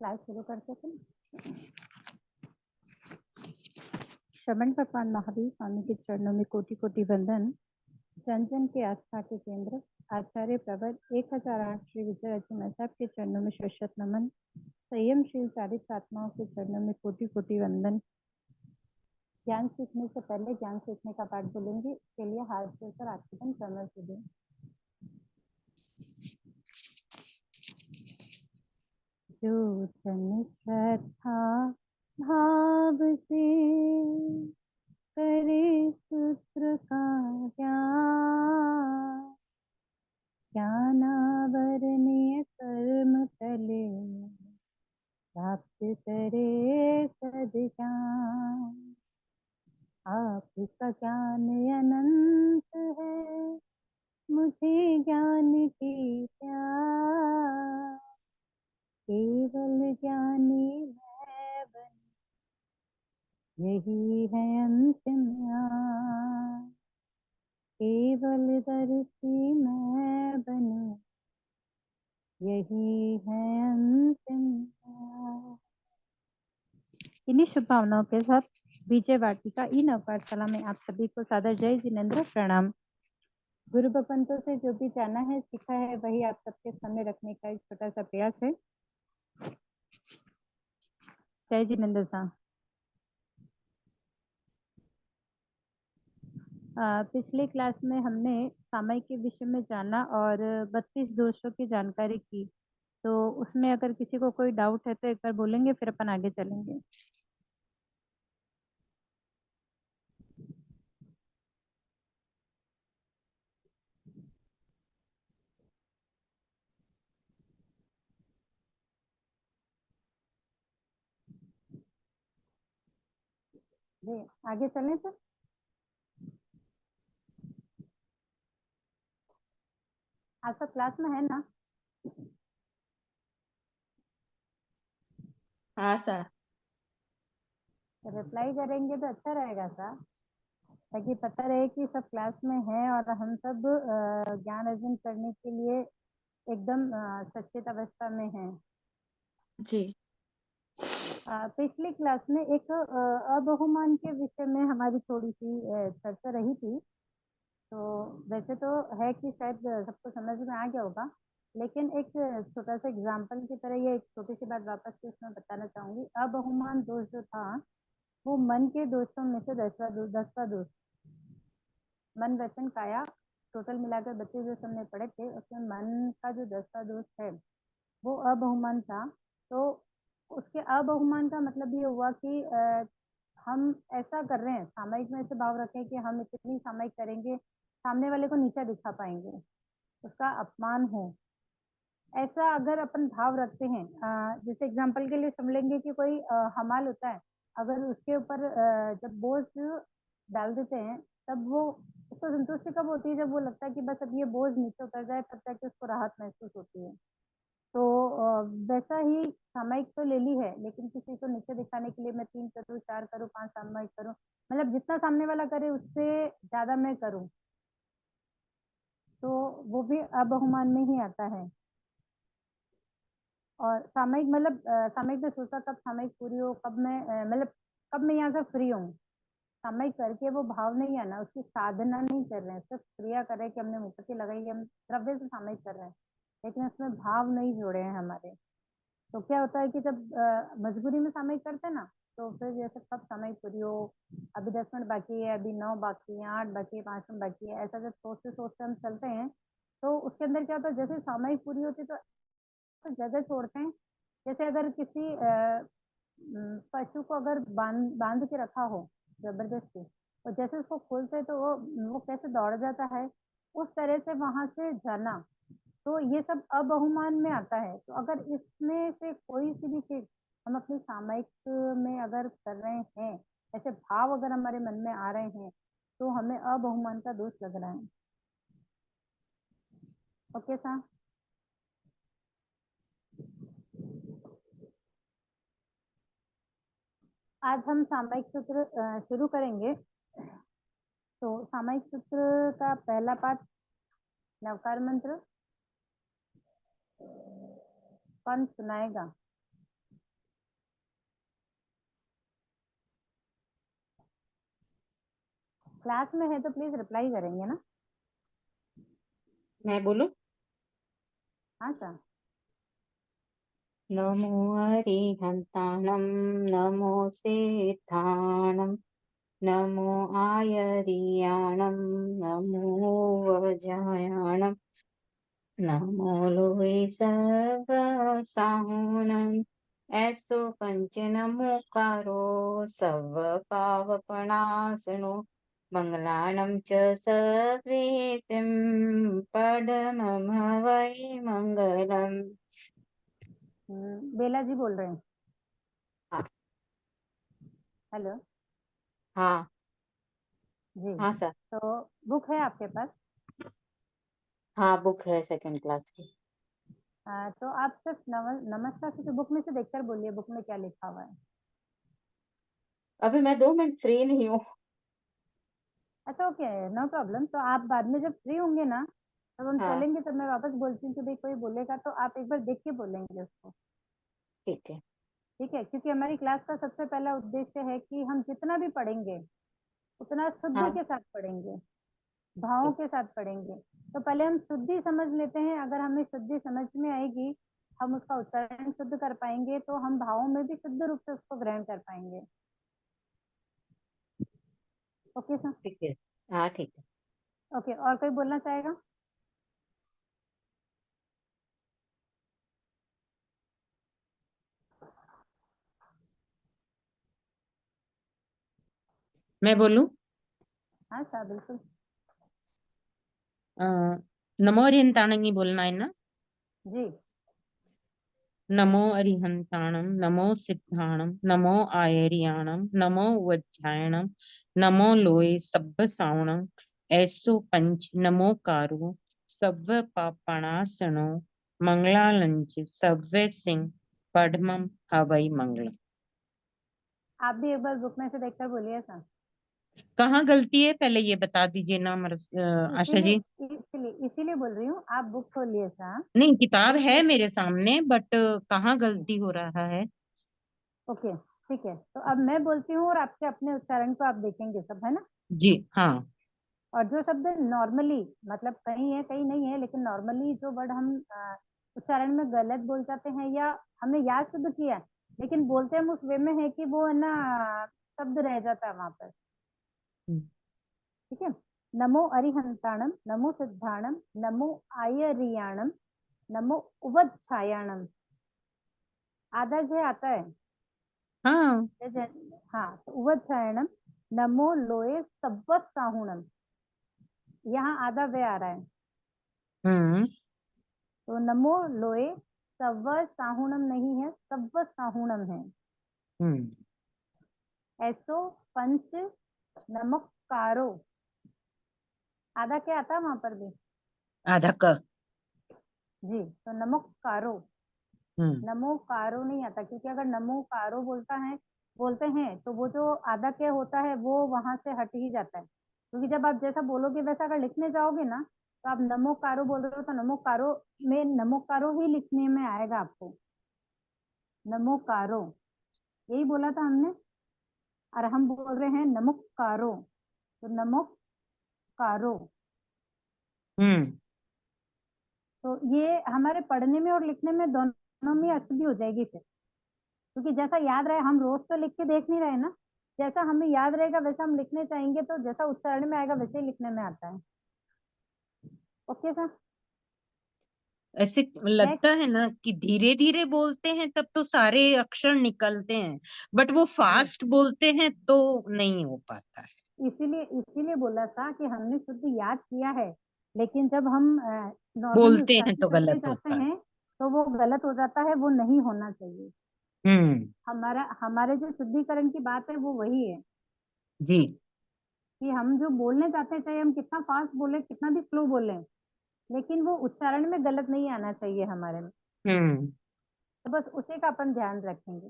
Class शुरू करते थे। श्रवण भगवान महावीर स्वामी के चरणों में कोटि कोटि वंदन। जन जन के आस्था के केंद्र आचार्य प्रवर 1008 श्री विजय अजय साहब के चरणों में शत नमन। संयमशील 40 आत्माओं के चरणों में कोटि कोटि वंदन। ज्ञान सीखने से पहले ज्ञान सीखने का पाठ बोलेंगे, इसके लिए हाथ जोड़कर आत्मन कमर से दें। जो जन श्रद्धा भाव से करे सूत्र का ज्ञान, ज्ञानावरणीय कर्म तले प्राप्त करे सद्ज्ञान। आपका ज्ञान अनंत है, मुझे ज्ञान की प्यास। केवल ज्ञानी मैं बन, यही है अंतिम ज्ञान। केवल दर्शी मैं बनूं, यही है अंतिम ज्ञान। इन्हीं शुभकामनाओं के साथ विजय वाटिका ई नवपाठशाला में आप सभी को सादर जय जिनेन्द्र प्रणाम। गुरु भगवंतों से जो भी जाना है सीखा है वही आप सबके सामने रखने का एक छोटा सा प्रयास है। जय जिनेन्द्र साहब। पिछले क्लास में हमने सामयिक के विषय में जाना और 32 दोषों की जानकारी की, तो उसमें अगर किसी को कोई डाउट है तो एक बार बोलेंगे, फिर अपन आगे चलेंगे। आगे चलें सर। आप सब क्लास में है ना? हाँ सर। रिप्लाई करेंगे तो अच्छा रहेगा सर, ताकि पता रहे कि सब क्लास में है और हम सब ज्ञान अर्जन करने के लिए एकदम सचेत अवस्था में हैं। जी। पिछली क्लास में एक अबहुमान के विषय में हमारी थोड़ी सी चर्चा रही थी। तो वैसे तो है कि शायद सबको समझ में आ गया होगा, लेकिन एक छोटा सा एग्जाम्पल की तरह ये एक छोटी सी बात वापस से इसमें बताना चाहूंगी। अबहुमान दोष जो था वो मन के दोषों में से 10वां दोष। मन वचन काया टोटल मिलाकर 32 जो हमने पढ़े थे, उसमें मन का जो 10वां दोष है वो अबहुमान था। तो उसके अबहुमान का मतलब ये हुआ कि हम ऐसा कर रहे हैं, सामयिक में ऐसे भाव रखें कि हम इतनी सामयिक करेंगे सामने वाले को नीचा दिखा पाएंगे, उसका अपमान हो, ऐसा अगर अपन भाव रखते हैं। जैसे एग्जांपल के लिए समझ लेंगे कि कोई हमाल होता है, अगर उसके ऊपर जब बोझ डाल देते हैं तब वो उसको संतुष्टि कब होती है? जब वो लगता है कि बस अब ये बोझ नीचे उतर जाए, तब तक उसको राहत महसूस होती है। तो वैसा ही सामयिक तो ले ली है, लेकिन किसी को नीचे दिखाने के लिए मैं 3 करूँ, 4 करूँ, 5 सामयिक करूँ, मतलब जितना सामने वाला करे उससे ज्यादा मैं करूँ, तो वो भी अबहुमान में ही आता है। और सामयिक मतलब सामयिक में सोचा कब सामयिक पूरी हो, कब मैं मतलब कब मैं यहाँ से फ्री हूँ। सामयिक करके वो भाव नहीं आना, उसकी साधना नहीं कर रहे हैं, सिर्फ क्रिया कर रहे हैं कि हमने मुक्ति लगाई, हम द्रव्य से सामयिक कर रहे हैं, लेकिन उसमें भाव नहीं जोड़े हैं हमारे। तो क्या होता है कि जब मजबूरी में सामयिक करते हैं ना, तो फिर जैसे कब सामयिक पूरी हो, अभी 10 मिनट बाकी है, अभी 9 बाकी है, 8 बाकी है, 5 मिनट बाकी है, ऐसा जब सोचते सोचते हम चलते हैं, तो उसके अंदर क्या होता है, जैसे सामयिक पूरी होती है तो जगह छोड़ते हैं। जैसे अगर किसी पशु को अगर बांध के रखा हो जबरदस्ती, और जैसे उसको खोलते तो वो कैसे दौड़ जाता है, उस तरह से वहां से जाना, तो ये सब अबहुमान में आता है। तो अगर इसमें से कोई सी भी चीज हम अपनी सामयिक में अगर कर रहे हैं, ऐसे भाव अगर हमारे मन में आ रहे हैं, तो हमें अबहुमान का दोष लग रहा है। ओके सा, आज हम सामयिक सूत्र शुरू करेंगे। तो सामयिक सूत्र का पहला पाठ नवकार मंत्र कौन सुनाएगा? क्लास में है तो प्लीज रिप्लाई करेंगे ना। मैं बोलूं? हाँ सर। नमो अरिहंताणं, नमो सिद्धाणं, नमो आयरियाणं, नमो वज्रायाणं, नमो लोई सर्वसाहुणं, ऐसो पंच नमोकारो सर्व पावपणासनो, मंगलानं च सर्वेशं पदमं वै मंगलम्। बेला जी बोल रहे हैं। हाँ। हेलो। हाँ। जी। हाँ सर। तो बुक है आपके पास? हाँ, बुक है सेकंड क्लास की। तो आप सिर्फ नमस्कार से बुक में से देखकर बोलिए बुक में क्या लिखा हुआ है। अभी मैं 2 मिनट फ्री नहीं हूँ। अच्छा ओके, नो प्रॉब्लम। तो आप बाद में जब फ्री होंगे ना, तब हम हाँ, चलेंगे, तब मैं वापस बोलती हूँ कि भाई कोई बोलेगा तो आप एक बार देख के बोलेंगे उसको। ठीक है। ठीक है, क्योंकि हमारी क्लास का सबसे पहला उद्देश्य है कि हम जितना भी पढ़ेंगे उतना शुद्धि हाँ, के साथ पढ़ेंगे, भावों ठीक। के साथ पढ़ेंगे। तो पहले हम शुद्धि समझ लेते हैं। अगर हमें शुद्धि समझ में आएगी, हम उसका उच्चारण शुद्ध कर पाएंगे, तो हम भावों में भी शुद्ध रूप से उसको ग्रहण कर पाएंगे। Okay sir. ठीक है। हाँ, ठीक है। ओके, और कोई बोलना चाहेगा? मैं बोलूं? हाँ सर, बिल्कुल। अ, नमो अरिहंताणं बोलना है ना? जी। नमो अरिहंताणं, नमो सिद्धाणं, नमो आयरियाणं, नमो वज्रायणं, नमो लोए सब्ब सावणं, ऐसो पंच नमो कारो सव्व पापणासनो, मंगलालंच सव्व सिंह पद्मम हवै मंगलम। आप भी एक बार बुक में से देखकर बोलिए सर। कहाँ गलती है पहले ये बता दीजिए ना आशा इसीलिए जी। इसीलिए इसीलिए बोल रही हूँ, आप बुक खोलिए सर। नहीं, किताब बुक है को। मेरे सामने, बट कहाँ जी। गलती हो रहा है? ओके, ठीक है। तो अब मैं बोलती हूँ और आपके अपने उच्चारण को आप देखेंगे सब, है ना। जी हाँ। और जो शब्द नॉर्मली, मतलब कहीं है कहीं नहीं है, लेकिन नॉर्मली जो वर्ड हम उच्चारण में गलत बोल जाते हैं, या हमने याद शुद्ध किया है, लेकिन बोलते हम उस वे में है कि वो है ना, शब्द रह जाता है वहां पर। ठीक है। नमो अरिहंताणम, नमो सिद्धाणम, नमो आयरियाणम, नमो उवच्छायाणम। आधा जो आता है। हाँ। हाँ, तो उवच्छायाणम। नमो लोए सब्बत साहुणम। यहाँ आधा वे आ रहा है। हम्म। तो नमो लोए सव्व साहुणम नहीं है, सव्व साहुणम है। हम्म। ऐसो पंच नमस्कारो। आधा क्या आता है वहां पर भी? आधा क। जी। तो नमस्कारो। हम्म। नमो कारो नहीं आता, क्योंकि अगर नमो कारो बोलते हैं तो वो जो आधा क्या होता है वो वहां से हट ही जाता है। क्योंकि जब आप जैसा बोलोगे वैसा अगर लिखने जाओगे ना, तो आप नमो कारो बोल रहे हो तो नमो कारो में नमो कारो ही लिखने में आएगा आपको। नमो कारो, यही बोला था हमने। और हम बोल रहे हैं नमक कारो, तो नमक कारो। हम्म। तो ये हमारे पढ़ने में और लिखने में दोनों में अशुद्धि हो जाएगी फिर। क्योंकि जैसा याद रहे, हम रोज तो लिख के देख नहीं रहे ना। जैसा हमें याद रहेगा वैसा हम लिखने चाहेंगे, तो जैसा उच्चारण में आएगा वैसे ही लिखने में आता है। Okay sir. ऐसे लगता नेक्स्ट। है ना कि धीरे धीरे बोलते हैं तब तो सारे अक्षर निकलते हैं, बट वो जी, फास्ट बोलते हैं तो नहीं हो पाता है। इसीलिए इसीलिए बोला था कि हमने शुद्ध याद किया है, लेकिन जब हम नॉर्मली बोलते हैं उच्चारण तो करते गलत जाते होता है। हैं तो वो गलत हो जाता है, वो नहीं होना चाहिए। हम्म। हमारे जो शुद्धिकरण की बात है वो वही है, जी। कि हम जो बोलने जाते हैं, चाहे हम कितना फास्ट बोले कितना भी स्लो बोले, लेकिन वो उच्चारण में गलत नहीं आना चाहिए हमारे में। हम्म। तो बस उसी का अपन ध्यान रखेंगे।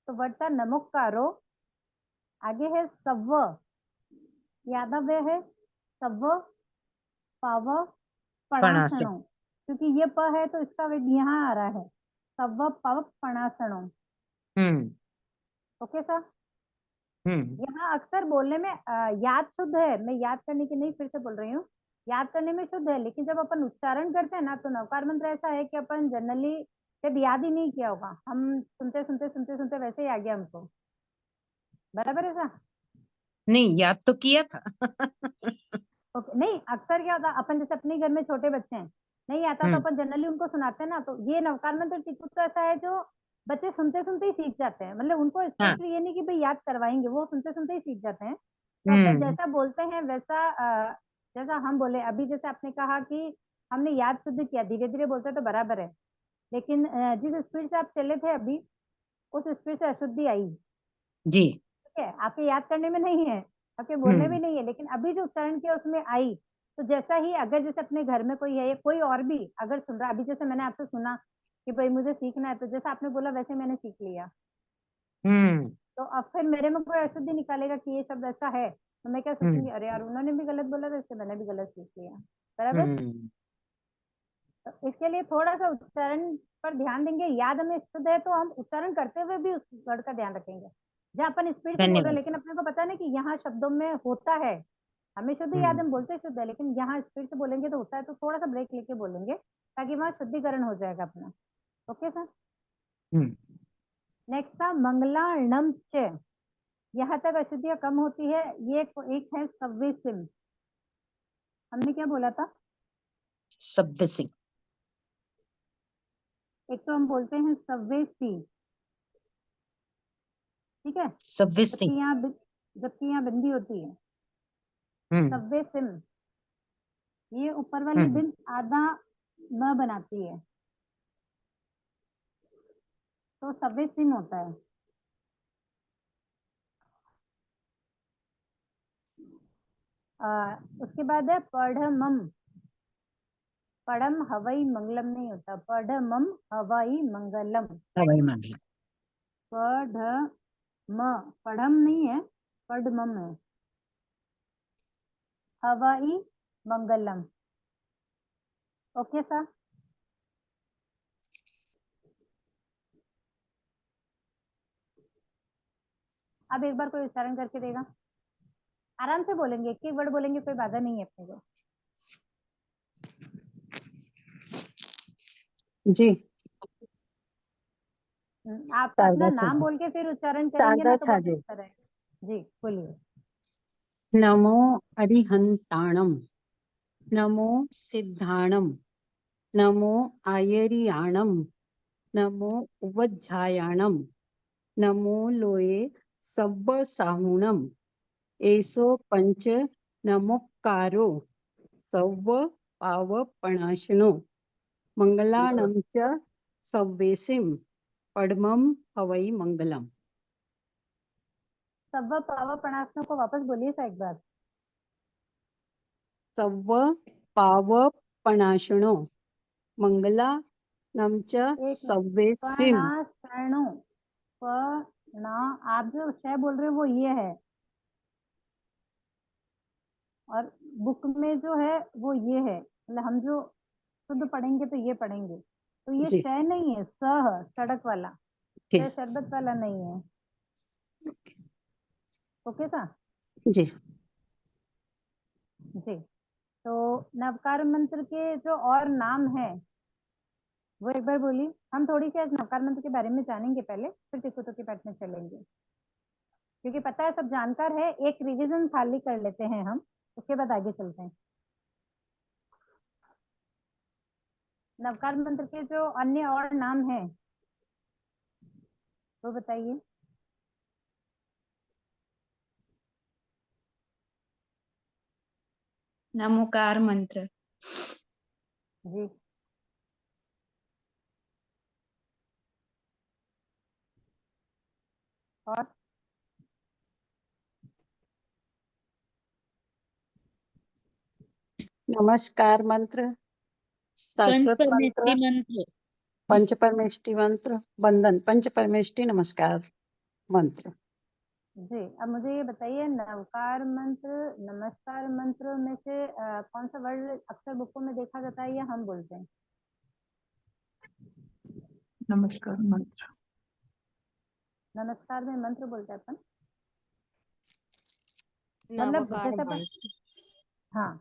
तो वर्ड था नमस्कारो। आगे है सव्व। यादव है सव्व पाव पणासठ। पणासणो। क्योंकि ये प है तो इसका वेग यहाँ आ रहा है। सव्व पव पणासणो। हम्म। Okay sir. यहाँ अक्सर बोलने में याद शुद्ध है, मैं याद करने की नहीं, फिर से बोल रही हूँ, याद करने में शुद्ध है, लेकिन जब अपन उच्चारण करते हैं ना, तो नवकार मंत्र ऐसा है कि अपन जनरली जब याद ही नहीं किया होगा, हम सुनते सुनते सुनते सुनते वैसे ही आ गया हमको, बराबर ऐसा। नहीं, याद तो किया था। ओके, नहीं अक्सर क्या होता, अपन जैसे अपने घर में छोटे बच्चे हैं, नहीं आता तो अपन जनरली उनको सुनाते हैं ना, तो ये नवकार मंत्र टिकू तो ऐसा है जो बच्चे सुनते सुनते ही सीख जाते हैं, मतलब उनको हाँ। स्पेशली ये नहीं कि भाई याद करवाएंगे, वो सुनते सुनते ही सीख जाते हैं। तो फिर जैसा बोलते हैं वैसा जैसा हम बोले अभी, जैसे आपने कहा कि हमने याद शुद्ध किया, धीरे धीरे बोलते हैं तो बराबर है, लेकिन जिस स्पीड से आप चले थे अभी, उस स्पीड से अशुद्धि आई, जी। ठीक है, आपके याद करने में नहीं है, आपके बोलने में नहीं है, लेकिन अभी जो उच्चारण किया उसमें आई। तो जैसा ही अगर जैसे अपने घर में कोई है या कोई और भी अगर सुन रहा, अभी जैसे मैंने आपसे सुना कि भाई मुझे सीखना है, तो जैसा आपने बोला वैसे मैंने सीख लिया, तो अब फिर मेरे में कोई अशुद्धि निकालेगा कि ये शब्द ऐसा है, तो मैं क्या सोचूंगी, अरे यार उन्होंने भी गलत बोला था, इससे मैंने भी गलत सीख लिया, बराबर। तो इसके लिए थोड़ा सा उच्चारण पर ध्यान देंगे, याद हमें शुद्ध है तो हम उच्चारण करते हुए भी उस वर्ड का ध्यान रखेंगे, जहाँ अपन स्पीड से बोल रहे हैं, धन्यवाद लेकिन सर। अपने को पता है ना कि यहाँ शब्दों में होता है, हमें शुद्ध याद, हम बोलते शुद्ध है, लेकिन यहाँ स्पीड से बोलेंगे तो होता है, तो थोड़ा सा ब्रेक लेके बोलेंगे ताकि वहाँ शुद्धिकरण हो जाएगा अपना। Okay sir. नेक्स्ट था मंगलार्णम च, यहाँ तक अशुद्धियां कम होती है। ये एक है सव्वे सिम, हमने क्या बोला था, शब्द सिंह। एक तो हम बोलते हैं सव्वे सी, ठीक है, शब्द सिंह। जबकि यहाँ बिंदी होती है, सव्वे सिम, ये ऊपर वाली बिंद आधा न बनाती है, तो सव्वे सिम होता है। उसके बाद है पढ़मम, पढ़म हवाई मंगलम नहीं होता, पढ़मम हवाई मंगलम, हवाई मंगलम। पढ़म, पढ़म नहीं है, पढ़मम है, हवाई मंगलम। Okay sir. अब एक बार कोई उच्चारण करके देगा, आराम से बोलेंगे, एक एक वर्ड बोलेंगे, कोई बाधा नहीं है अपने को। जी। आप अपना शारदा छा नाम जी। बोल के फिर उच्चारण करेंगे शारदा ना तो छा बहुत जी। अच्छा रहेगा। जी बोलिए। नमो अरिहंताणम, नमो सिद्धाणम, नमो आयरियाणम, नमो उवज्झायाणम, नमो लोये सब्ब साहुणम, एसो पंच नमोक्कारो सव्व पावपणाशनो, मंगलाणं च सव्वेसिम, पद्मम हवै मंगलम। सव्वा पावा प्रणासनों को वापस बोलिए सा एक बार। सव्व पावपणाशनो, मंगला नमच एक मिनट, सव्वेसिम। प्रणाशणों, ना, आप जो शय बोल रहे हो वो ये है, और बुक में जो है वो ये है, मतलब हम जो शुद्ध पढ़ेंगे तो ये पढ़ेंगे, तो ये जी शय नहीं है, सह सड़क वाला, शय ठीक। शरबत वाला नहीं है। ओके सा। जी। जी। तो नवकार मंत्र के जो और नाम है वो एक बार बोलिए, हम थोड़ी सी आज नवकार मंत्र के बारे में जानेंगे पहले, फिर टिकुटो के पाठ में चलेंगे, क्योंकि पता है सब जानकार है, एक रिवीजन खाली कर लेते हैं हम, उसके बाद आगे चलते हैं। नवकार मंत्र के जो अन्य और नाम है वो बताइए। नमोकार मंत्र। जी। और नमस्कार मंत्र, शाश्वत मंत्र, पंचपरमेष्टि मंत्र। पंचपरमेष्टि मंत्र, बंधन, पंचपरमेष्टि नमस्कार मंत्र। जी, अब मुझे ये बताइए, नवकार मंत्र नमस्कार मंत्र में से कौन सा वर्ड अक्सर बुकों में देखा जाता है या हम बोलते हैं? नमस्कार मंत्र। नमस्कार में मंत्र बोलते हैं अपन। मतलब नवकार जैसे अपन, मंत्र। हाँ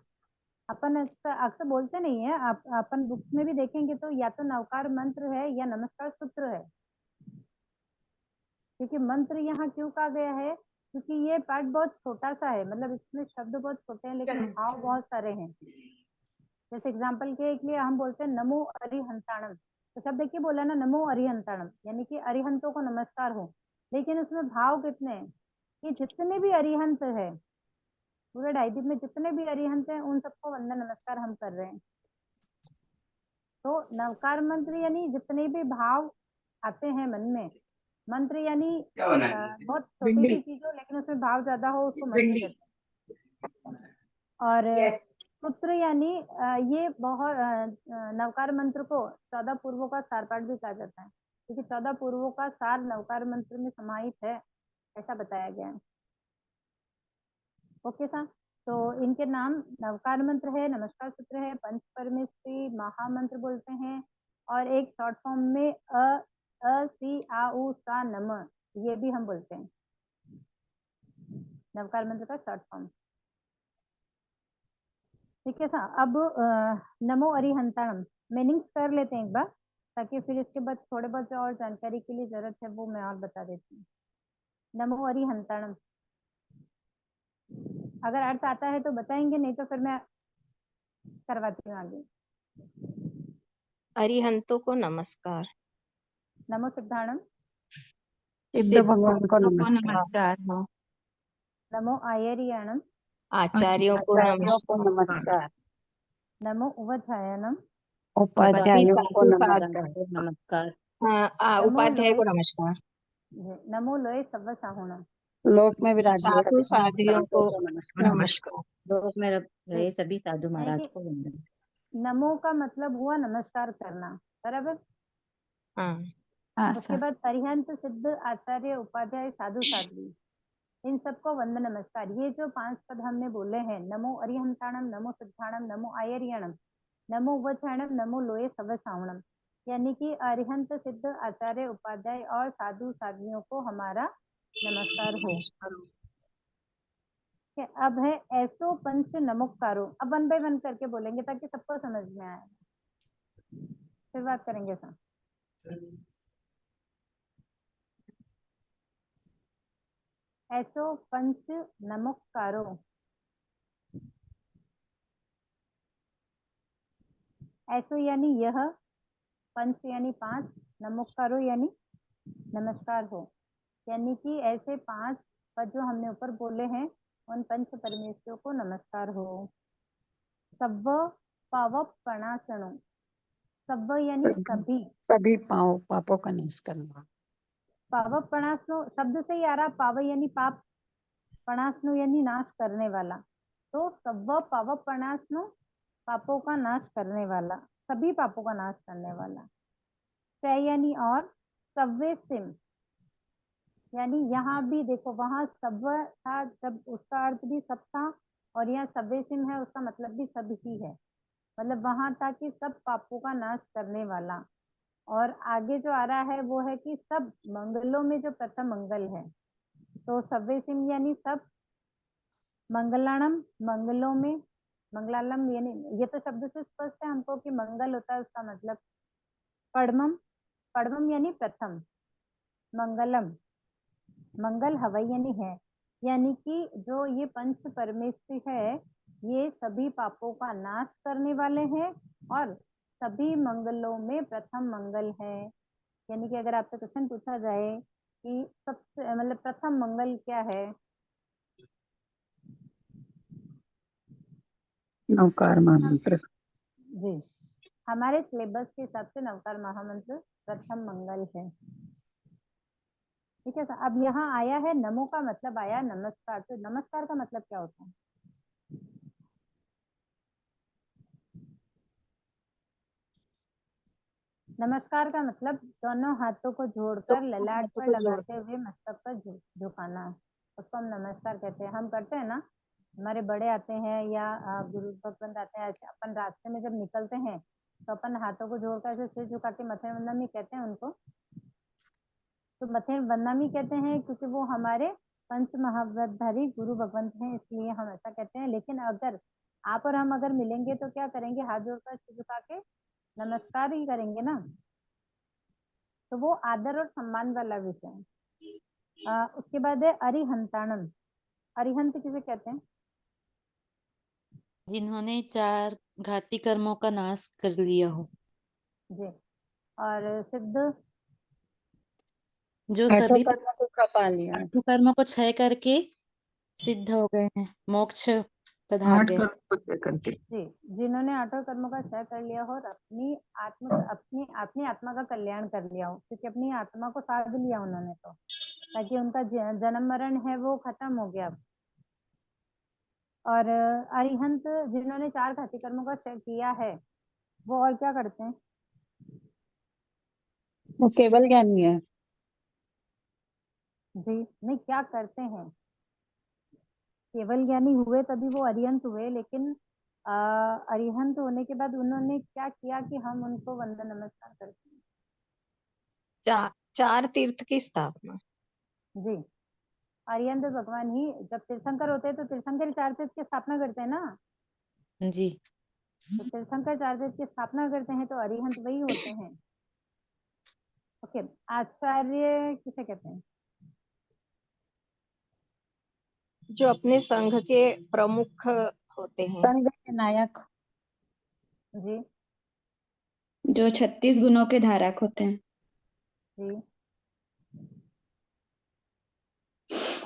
अपन अक्सर बोलते नहीं है, अपन बुक्स में भी देखेंगे तो या तो नवकार मंत्र है या नमस्कार सूत्र है। क्योंकि मंत्र यहाँ क्यों कहा गया है, क्योंकि ये पार्ट बहुत छोटा सा है, मतलब इसमें शब्द बहुत छोटे हैं लेकिन भाव बहुत सारे हैं। जैसे एग्जाम्पल के लिए हम बोलते हैं नमो अरिहंताणम, तो सब देखिए बोला ना नमो अरिहंताणम, यानी कि अरिहंतों को नमस्कार हो, लेकिन उसमें भाव कितने हैं कि जितने भी अरिहंत है पूरे डायदीप में, जितने भी अरिहंत हैं उन सबको वंदन नमस्कार हम कर रहे हैं। तो नवकार मंत्र यानी जितने भी भाव आते हैं मन में, मंत्र यानी बहुत छोटी सी चीज हो लेकिन उसमें भाव ज्यादा हो, उसको मंत्र कहते हैं। और सूत्र यानी ये बहुत नवकार मंत्र को 14 पूर्वों का सार पाठ भी कहा जाता है, क्योंकि 14 पूर्वों का सार नवकार मंत्र में समाहित है, ऐसा बताया गया है। ओके सर, तो इनके नाम नवकार मंत्र है, नमस्कार सूत्र है, पंच परमेश्वरी महामंत्र बोलते हैं, और एक शॉर्ट फॉर्म में अ सी आ उ सा नम, ये भी हम बोलते हैं नवकार मंत्र का शॉर्ट फॉर्म। ठीक है सर, अब नमो अरिहंताणम मीनिंग्स कर लेते हैं एक बार, ताकि फिर इसके बाद थोड़े बहुत जो और जानकारी के लिए जरूरत है वो मैं और बता देती हूँ। नमो अरिहंताणम, अगर अर्थ आता है तो बताएंगे, नहीं तो फिर मैं करवाती हूँ आगे। अरिहंतों को नमस्कार। नमो सिद्धाणम, सिद्ध भगवान को नमस्कार। नमस्कार हो। नमो आयर्याणम, आचार्यों को आचार्यों को नमस्कार। नमस्कार। नमो उपाध्यायनम, उपाध्यायों को साधु नमस्कार। नमस्कार। नमो उपाध्याय को लोए, नमस्कार। नमो लोए सव्व साहुणम, लोक में विराजमान साधु सभी साधियों संतों को को नमस्कार। नमस्कार। लोक में रहे सभी साधु यानी महाराज कि को वंदन। नमो का मतलब हुआ नमस्कार करना, बराबर। हाँ, उसके बाद अरिहंत सिद्ध आचार्य उपाध्याय साधु साध्वी, इन सबको वंदन नमस्कार। ये जो 5 पद हमने बोले हैं, नमो अरिहंताणम, नमो सिद्धाणम, नमो आयर्याणम, नमो उवचाणम, नमो लोए सव साहुणम, यानी कि अरिहंत सिद्ध आचार्य उपाध्याय और साधु साध्वियों को हमारा नमस्कार हो। अब है ऐसो पंच नमोकारो, अब 1 बाय 1 करके बोलेंगे ताकि सबको समझ में आए, फिर बात करेंगे सर। ऐसो पंच नमोकारो, ऐसो यानी यह, पंच यानी 5, नमोकारो यानी नमस्कार हो, यानी कि ऐसे 5 पद जो हमने ऊपर बोले हैं उन पंच परमेश्वरों को नमस्कार हो। सव्व पावपणासनो, सव्व यानी सभी, सभी पापों का नाश करना। पावपणासनो शब्द से ही आ रहा, पाव यानी पाप, पणासनो यानी नाश करने वाला, तो सव्व पावपणासनो पापों का नाश करने वाला, सभी पापों का नाश करने वाला। च यानी और, सव्वे सिम यानी यहाँ भी देखो, वहां सव्व था जब उसका अर्थ भी सब था, और यहाँ सव्वे सिम है उसका मतलब भी सब ही है, मतलब वहां था कि सब पापों का नाश करने वाला। और आगे जो आ रहा है वो है कि सब मंगलों में जो प्रथम मंगल है, तो सव्वे सिम यानी सब, मंगलाणम मंगलों में, मंगलालम यानी, ये तो शब्द से स्पष्ट है हमको कि मंगल होता है, उसका मतलब पड़मम, पड़मम यानी प्रथम, मंगलम मंगल हवई यानी है, यानी कि जो ये पंच परमेश्वरी है ये सभी पापों का नाश करने वाले हैं और सभी मंगलों में प्रथम मंगल है। यानी कि अगर आपसे क्वेश्चन पूछा जाए कि सबसे मतलब प्रथम मंगल क्या है, नवकार महामंत्र। जी हमारे सिलेबस के हिसाब से नवकार महामंत्र प्रथम मंगल है। ठीक है सर, अब यहाँ आया है नमो का मतलब आया नमस्कार, तो नमस्कार का मतलब क्या होता है? नमस्कार का मतलब दोनों हाथों को जोड़कर ललाट पर लगाते हुए मस्तक पर झुकाना, उसको हम नमस्कार कहते हैं। हम करते हैं ना, हमारे बड़े आते हैं या गुरु भगवंत आते हैं, अपन रास्ते में जब निकलते हैं तो अपन हाथों को जोड़कर ऐसे सिर झुका के मथे वंदनामी कहते हैं उनको, तो मथे वंदनामी कहते हैं क्योंकि वो हमारे पंच महाव्रतधारी गुरु भगवंत हैं, इसलिए हम ऐसा कहते हैं। लेकिन अगर आप और हम अगर मिलेंगे तो क्या करेंगे, हाथ जोड़कर सिर झुका के नमस्कार ही करेंगे ना, तो वो आदर और सम्मान वाला विषय है। उसके बाद है अरिहंताणम। अरिहंत किसे कहते हैं? जिन्होंने 4 घाती कर्मों का नाश कर लिया हो, जी। और सिद्ध? जो आठों सभी कर्मों को खपा लिया। 8 कर्मों को क्षय करके सिद्ध हो गए हैं, मोक्ष पधार 8 गए। कर्म को तय करके। जी, जिन्होंने 8 कर्मों का क्षय कर लिया हो और अपनी आत्मा का कल्याण कर लिया हो, क्योंकि अपनी आत्मा को साध लिया उन्होंने, तो ताकि उनका जन्म मरण है वो खत्म हो गया। और अरिहंत जिन्होंने 4 घाती कर्मों का क्षय किया है, वो और क्या करते हैं? वो केवल ज्ञानी है। जी नहीं, क्या करते हैं? केवल ज्ञानी हुए तभी वो अरिहंत हुए, लेकिन अरिहंत होने के बाद उन्होंने क्या किया कि हम उनको वंदन नमस्कार करते हैं? 4 तीर्थ की स्थापना। जी, अरिहंत भगवान ही जब तीर्थंकर होते हैं तो तीर्थंकर 4 तीर्थ की स्थापना करते हैं ना। जी, तो तीर्थंकर 4 तीर्थ की स्थापना करते हैं तो अरिहंत वही होते हैं। ओके, आचार्य किसे कहते हैं? जो अपने संघ के प्रमुख होते हैं। संघ के नायक। जी जो 36 गुणों के धारक होते हैं। जी।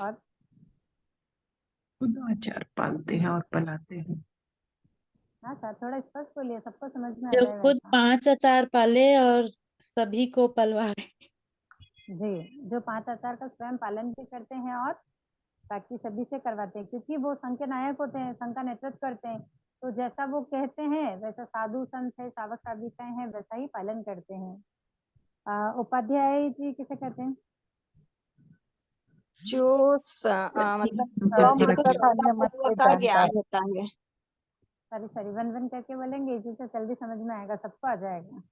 और खुद आचार पालते हैं और पलाते हैं। हाँ सर, थोड़ा स्पष्ट बोलिए, सबको समझ में आ जो जाए खुद वैसा। 5 आचार पाले और सभी को पलवाए। जी, जो 5 आचार का स्वयं पालन भी करते हैं और बाकी सभी से करवाते हैं, क्योंकि वो संघ के नायक होते हैं, संघ का नेतृत्व करते हैं। तो जैसा वो कहते हैं वैसा साधु संत है, सावक साधिकाएं हैं, वैसा ही पालन करते हैं। उपाध्याय जी किसे कहते हैं? जो मतलब जिनको ब्रह्मचर्य श्रद्धा मत पूर्वक को का जानता ज्ञान है। होता है। सॉरी, वन वन करके बोलेंगे, जिससे जल्दी समझ में आएगा, सबको आ जाएगा।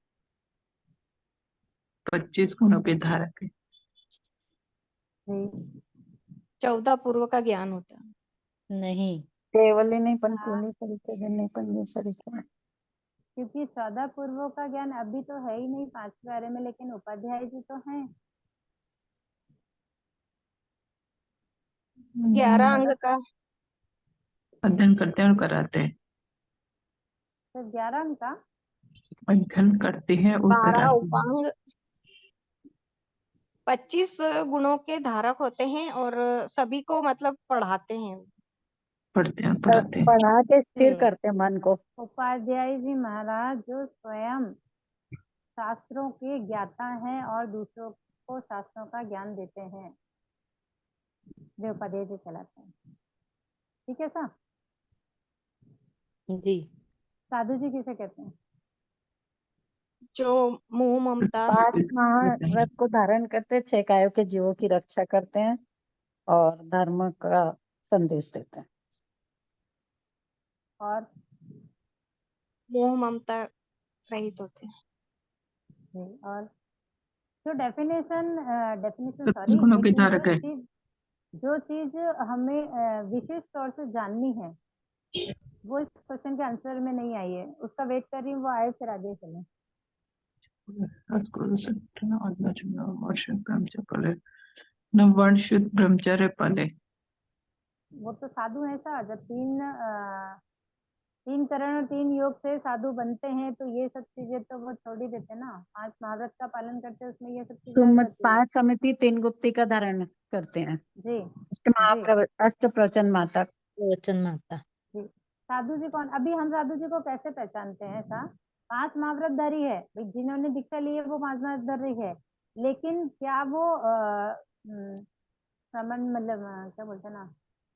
25 गुणों के धारक है। जी 14 पूर्व का ज्ञान होता है। नहीं, केवल ही नहीं पण कोणी सरिते नहीं पण ये सरिते। क्योंकि 14 पूर्वों का ज्ञान अभी तो है ही नहीं 5 बारे में, लेकिन उपाध्याय जी तो हैं। 11 अंग का अध्ययन करते हैं और कराते हैं। तो 11 का अध्ययन करते हैं और 12 कराते हैं। उपांग 25 गुणों के धारक होते हैं और सभी को मतलब पढ़ाते हैं। पढ़ते हैं पढ़ाते हैं। पढ़ा के स्थिर जी। करते हैं मन को। उपाध्याय जी महाराज जो स्वयं शास्त्रों के ज्ञाता हैं और दूसरों को शास्त्रों का ज्ञान देते हैं, वे उपाध्याय जी कहलाते हैं। ठीक है सर। जी, साधु जी किसे कहते हैं? जो मोह ममता 5 महारथ को धारण करते, 6 कायों के जीवों की रक्षा करते हैं और धर्म का संदेश देते हैं। और मोह ममता रहित होते हैं। और जो डेफिनेशन 25 गुणों के धारक है। जो चीज हमें विशेष तौर से जाननी है, वो इस क्वेश्चन के आंसर में नहीं आई है, उसका वेट कर रही हूँ, वो आए फिर आगे चले। वर्ण शुद्ध ब्रह्मचर्य पाले। वो तो साधु है सर, जब 3 करण और 3 योग से साधु बनते हैं तो ये सब चीजें तो वो छोड़ ही देते ना। 5 महाव्रत का पालन करते हैं, उसमें ये सब चीजें आ तुम जाती है। 5 समिति 3 गुप्ती का धारण करते हैं। जी अष्ट प्रवचन माता। वचन माता। जी। साधु जी कौन? अभी हम साधु जी को कैसे पहचानते हैं सर? 5 महाव्रतधारी है, जिन्होंने दीक्षा ली है वो 5 महाव्रतधारी है, लेकिन क्या वो मतलब क्या बोलते हैं ना,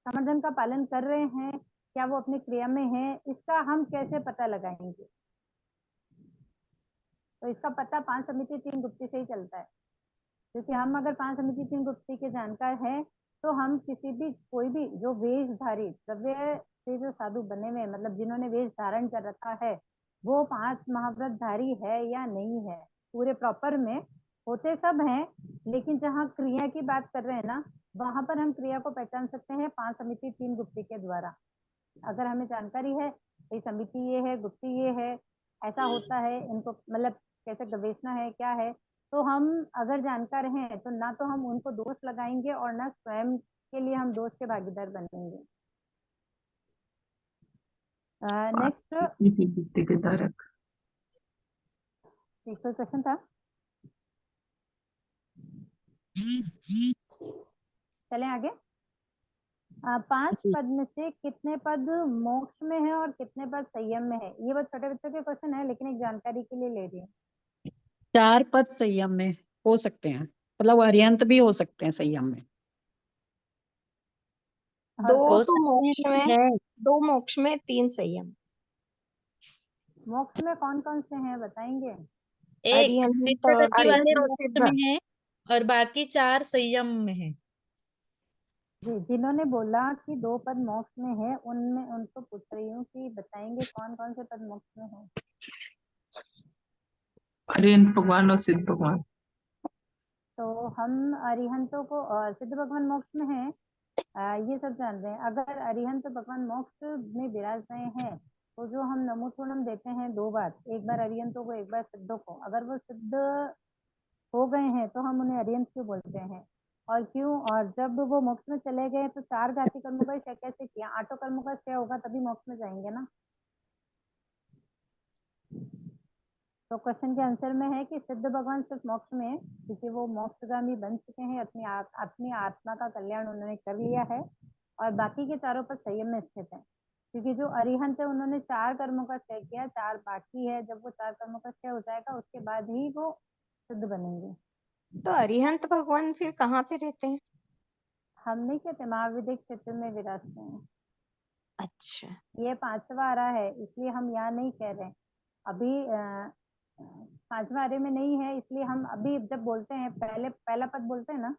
समर्थन का पालन कर रहे हैं, क्या वो अपनी क्रिया में है, इसका हम कैसे पता लगाएंगे? तो इसका पता 5 समिति 3 गुप्ती से ही चलता है, क्योंकि हम अगर 5 समिति 3 गुप्ती के जानकार हैं तो हम किसी भी कोई भी जो वेशधारी द्रव्य से जो साधु बने हुए, मतलब जिन्होंने वेश धारण कर रखा है, वो 5 महाव्रतधारी है या नहीं है, पूरे प्रॉपर में होते सब हैं, लेकिन जहाँ क्रिया की बात कर रहे हैं ना, वहां पर हम क्रिया को पहचान सकते हैं 5 समिति 3 गुप्ती के द्वारा। अगर हमें जानकारी है ये समिति ये है, गुप्ती ये है, ऐसा होता है, इनको मतलब कैसे गवेषणा है, क्या है, तो हम अगर जानकार हैं तो ना तो हम उनको दोष लगाएंगे और ना स्वयं के लिए हम दोष के भागीदार बनेंगे। नेक्स्ट गुप्ती के धारक। कोई क्वेश्चन था? चलें आगे। 5 पद में से कितने पद मोक्ष में है और कितने पद संयम में है? ये बहुत छोटे बच्चों के क्वेश्चन है, लेकिन एक जानकारी के लिए ले रही हूँ। 4 पद संयम में हो सकते हैं, मतलब अरिहंत भी हो सकते हैं संयम में। दो हो तो सकते मोक्ष हैं में, है 2 मोक्ष में, 3 संयम। मोक्ष में कौन कौन से हैं बताएंगे? एक अरिहंत सिद्ध और गति वाले सिद्ध। मोक्ष में है और बाकी 4 संयम में है। जी, जिन्होंने बोला कि 2 पद मोक्ष में है, उनमें उनको पूछ रही हूँ कि बताएंगे कौन कौन से पद मोक्ष में है। अरिहंत भगवान और सिद्ध भगवान। तो हम अरिहंतों को सिद्ध भगवान मोक्ष में है, ये सब जान रहे हैं। अगर अरिहंत भगवान मोक्ष में विराज रहे हैं तो जो हम नमोचूर्णम देते हैं 2 बार, एक बार अरिहंतों को एक बार सिद्धों को, अगर वो सिद्ध हो गए हैं तो हम उन्हें अरिहंत क्यों बोलते हैं और क्यों? और जब वो मोक्ष में चले गए तो 4 घाती कर्मों का क्षय कैसे किया? 8 कर्मों का क्षय होगा तभी मोक्ष में जाएंगे ना। तो क्वेश्चन के आंसर में है कि सिद्ध भगवान सिर्फ मोक्ष में है, क्योंकि वो मोक्षगामी बन चुके हैं, अपनी आत्मा का कल्याण उन्होंने कर लिया है, और बाकी के चारों पर संयम में स्थित है। क्योंकि जो अरिहंत है उन्होंने 4 कर्मों का क्षय किया, 4 बाकी है। जब वो 4 कर्मों का क्षय हो जाएगा उसके बाद ही वो सिद्ध बनेंगे। तो अरिहंत भगवान फिर कहाँ पे रहते हैं? हम नहीं कहते महाविदिक क्षेत्र में विराजते हैं। अच्छा, ये 5वां आरा है, इसलिए हम यहाँ नहीं कह रहे। अभी 5वां आरे में नहीं है, इसलिए हम अभी जब बोलते हैं पहला पद बोलते हैं ना,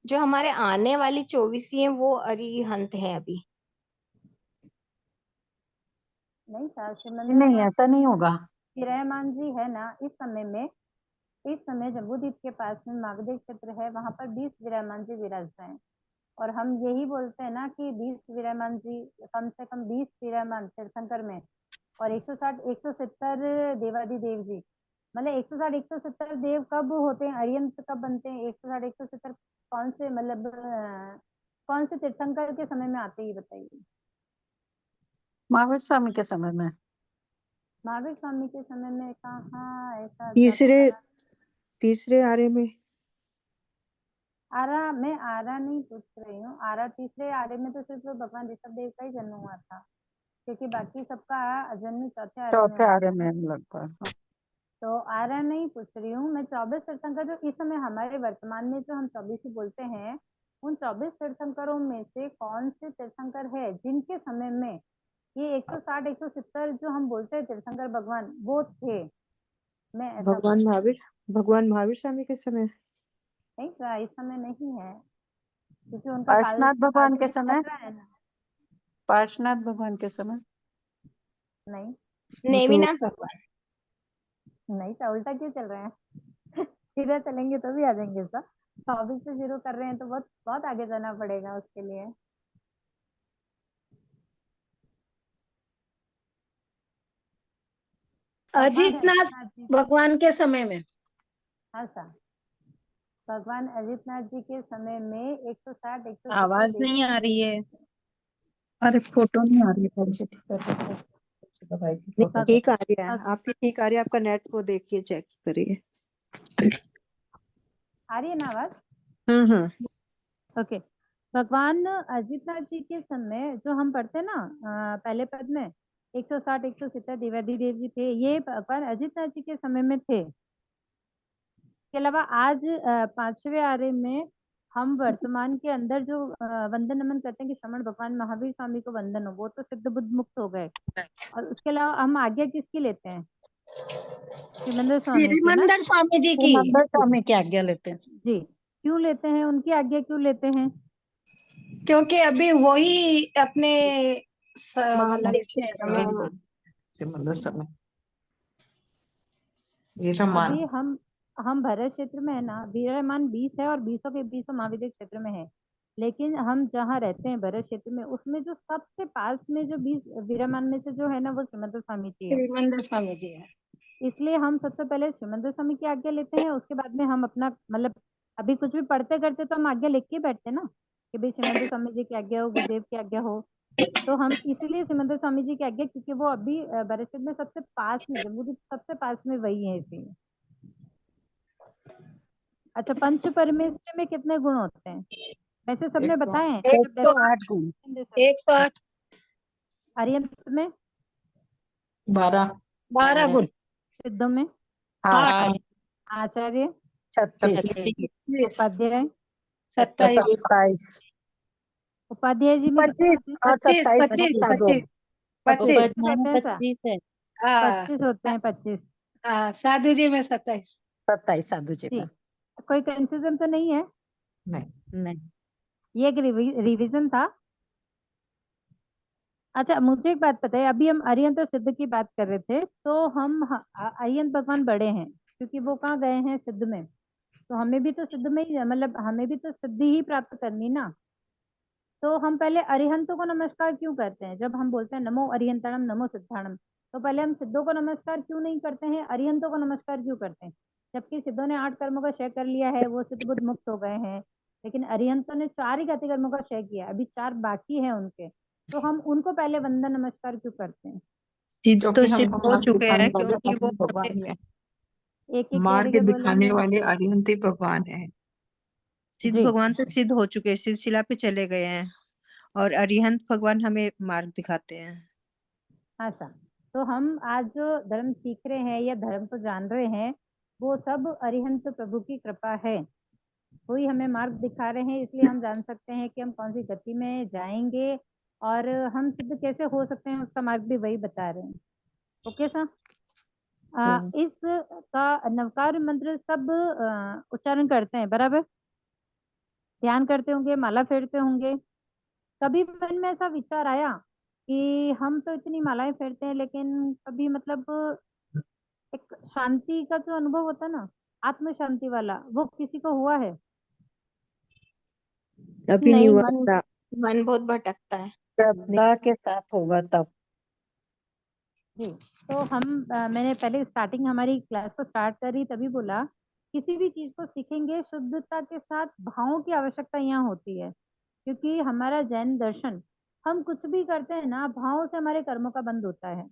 जो हमारे आने वाली 24 है वो अरिहंत है अभी। नहीं था नहीं, ऐसा नहीं होगा। रहमान जी है ना, इस समय जम्बूद्वीप के पास में मागधी क्षेत्र है, वहां पर 20 विराजमान जी विराज रहे हैं। और हम यही बोलते हैं ना कि 20 विराजमान जी, कम से कम 20 विराजमान तीर्थंकर में, और 160 170 देवादिदेव जी। मतलब 160 170 देव कब होते हैं, अरिहंत कब बनते हैं? 160 170 कौन से, मतलब कौन से तीर्थंकर के समय में आते ही बताइए। महावीर स्वामी के समय में। महावीर स्वामी के समय में कहाँ ऐसा? तीसरे आरे में। आरा, मैं आरा नहीं पूछ रही हूँ। आरा तीसरे आरे में तो सिर्फ भगवान ऋषभ देव का ही जन्म हुआ था, क्योंकि बाकी सबका जन्म चौथे आरे में चौथे हुआ आरे था। में लगभग। तो आरा नहीं पूछ रही हूँ मैं। 24 तीर्थंकर जो इस समय हमारे वर्तमान में जो हम 24 ही बोलते हैं, उन 24 तीर्थंकरों में से कौन से तीर्थंकर है जिनके समय में ये 160 170 जो हम बोलते हैं तीर्थंकर भगवान वो थे? मैं ऐसा भगवान महावीर स्वामी के समय। नहीं, इस समय नहीं है, क्योंकि उनका पार्श्वनाथ भगवान के समय। है ना। पार्श्वनाथ भगवान के समय नहीं नेमिनाथ भगवान। नहीं, तो उल्टा क्यों चल रहे हैं? सीधा चलेंगे तो भी आ जाएंगे सर। 24 से शुरू कर रहे हैं तो बहुत बहुत आगे जाना पड़ेगा उसके लिए। अजितनाथ भगवान के समय में। हाँ सर, भगवान अजितनाथ जी के समय में 160 170 आवाज नहीं आ रही है। अरे फोटो नहीं आ रही है। ठीक आ रही है आपकी, ठीक आ रही है। आपका नेट को देखिए, चेक करिए। आ रही है ना आवाज? हाँ। ओके। भगवान अजितनाथ जी के समय जो हम पढ़ते हैं ना, पहले पद में 160 170 देवादिदेव जी थे, ये भगवान अजितनाथ जी के समय में थे। इसके अलावा आज 5वें आरे में हम वर्तमान के अंदर जो वंदन नमन करते हैं कि श्रमण भगवान महावीर स्वामी को वंदन हो, वो तो सिद्ध बुद्ध मुक्त हो गए। और उसके अलावा हम आज्ञा किसकी लेते हैं? श्रीमंदर स्वामी की ना? श्रीमंदर स्वामी जी की। श्रीमंदर स्वामी की आज्ञा लेते हैं। जी, क्यों लेते हैं? उनकी आज्ञा क्यों लेते हैं? क्योंकि अभी वही अपने मतलब सिमंदर समय। अभी हम हम भरत क्षेत्र में है ना, वीरायमान 20 है और 20 के 20 महाविद्य क्षेत्र में है। लेकिन हम जहाँ रहते हैं भरत क्षेत्र में, उसमें जो सबसे पास में जो 20 वीरायमान में से जो है ना, वो श्रीमंत स्वामी जी है। श्रीमंद स्वामी जी है। इसलिए हम सबसे पहले श्रीमंत स्वामी की आज्ञा लेते हैं, उसके बाद में हम अपना मतलब अभी कुछ भी पढ़ते करते तो हम आज्ञा लेके ही बैठते हैं ना, कि भाई श्रीमंत स्वामी जी की आज्ञा हो, गुरुदेव की आज्ञा हो। तो हम इसीलिए श्रीमंत स्वामी जी की आज्ञा, क्योंकि वो अभी भरत क्षेत्र में सबसे पास में, जम्मू के सबसे पास में वही है इसलिए। अच्छा, पंच परमेष्ठ में कितने गुण होते हैं? वैसे सबने बताए हैं। 108 गुण। 108 आर्यन में 12 12 गुण। सिद्धों में 8 आचार्य 36 उपाध्याय 27 27 उपाध्याय जी में कितने 25 और 27 साधु 25 रहते हैं सर? 25 है। हाँ 25 होते हैं, 25। हाँ, साधु जी में 27। 27 साधु जी में। ठीक, कोई कंफ्यूजन तो नहीं है? नहीं। ये एक रिवीजन था। अच्छा, मुझे एक बात पता है, अभी हम अरिहंत और सिद्ध की बात कर रहे थे, तो हम अरिहंत भगवान बड़े हैं क्योंकि वो कहाँ गए हैं? सिद्ध में। तो हमें भी तो सिद्ध में ही, मतलब हमें भी तो सिद्धि ही प्राप्त करनी ना। तो हम पहले अरिहंतों को नमस्कार क्यों करते हैं? जब हम बोलते हैं नमो अरिहंताणम नमो सिद्धाणम, तो पहले हम सिद्धों को नमस्कार क्यों नहीं करते हैं, अरिहंतों को नमस्कार क्यों करते हैं? जबकि सिद्धों ने 8 कर्मों का क्षय कर लिया है, वो सिद्ध बुद्ध मुक्त हो गए हैं, लेकिन अरिहंतों ने 4 ही गति कर्मों का क्षय किया, अभी 4 बाकी है उनके। तो हम उनको पहले वंदन नमस्कार क्यों करते हैं? सिद्ध तो क्योंकि सिद्ध हमको हो मार्ग चुके दिखाने हैं, वाले क्योंकि वो अरिहंत भगवान ही है। एक एक मार्ग करके दिखाने बोलेंगे। वाले अरिहंत ही भगवान है। सिद्ध जी। भगवान तो सिद्ध हो चुके हैं, सिलसिला पे चले गए हैं, और अरिहंत भगवान हमें मार्ग दिखाते हैं। अच्छा, तो हम आज जो धर्म सीख रहे हैं या धर्म को जान रहे हैं, वो सब अरिहंत प्रभु की कृपा है। वही हमें मार्ग दिखा रहे हैं, इसलिए हम जान सकते हैं कि हम कौन सी गति में जाएंगे और हम सिद्ध कैसे हो सकते हैं, उसका मार्ग भी वही बता रहे हैं। Okay sir. इस का नवकार मंत्र सब उच्चारण करते हैं बराबर? ध्यान करते होंगे, माला फेरते होंगे। कभी मन में ऐसा विचार आया कि हम तो इतनी मालाएं फेरते हैं, लेकिन कभी मतलब एक शांति का जो अनुभव होता है ना, आत्म शांति वाला, वो किसी को हुआ है? अभी नहीं नहीं, हुआ मन था। मन बहुत भटकता है। श्रद्धा के साथ होगा तब। जी। तो हम मैंने पहले स्टार्टिंग हमारी क्लास को स्टार्ट करी तभी बोला, किसी भी चीज को सीखेंगे शुद्धता के साथ, भावों की आवश्यकता यहाँ होती है, क्योंकि हमारा जैन दर्शन, हम कुछ भी करते हैं ना, भावों से हमारे कर्मों का बंध होता है।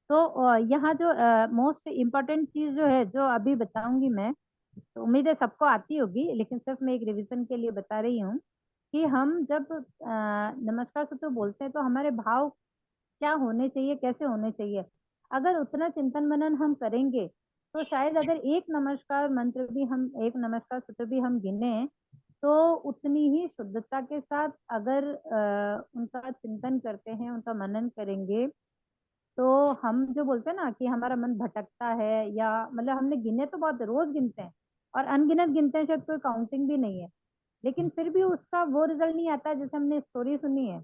तो यहाँ जो मोस्ट इम्पोर्टेंट चीज जो है, जो अभी बताऊंगी मैं, तो उम्मीद है सबको आती होगी, लेकिन सिर्फ मैं एक रिवीजन के लिए बता रही हूँ कि हम जब नमस्कार सूत्र बोलते हैं तो हमारे भाव क्या होने चाहिए, कैसे होने चाहिए। अगर उतना चिंतन मनन हम करेंगे तो शायद अगर एक नमस्कार मंत्र भी हम, एक नमस्कार सूत्र भी हम गिने, तो उतनी ही शुद्धता के साथ अगर उनका चिंतन करते हैं, उनका मनन करेंगे, तो हम जो बोलते हैं ना कि हमारा मन भटकता है, या मतलब हमने गिने तो बहुत, रोज गिनते हैं और अनगिनत गिनते हैं, शायद कोई काउंटिंग भी नहीं है, लेकिन फिर भी उसका वो रिजल्ट नहीं आता। जैसे हमने स्टोरी सुनी है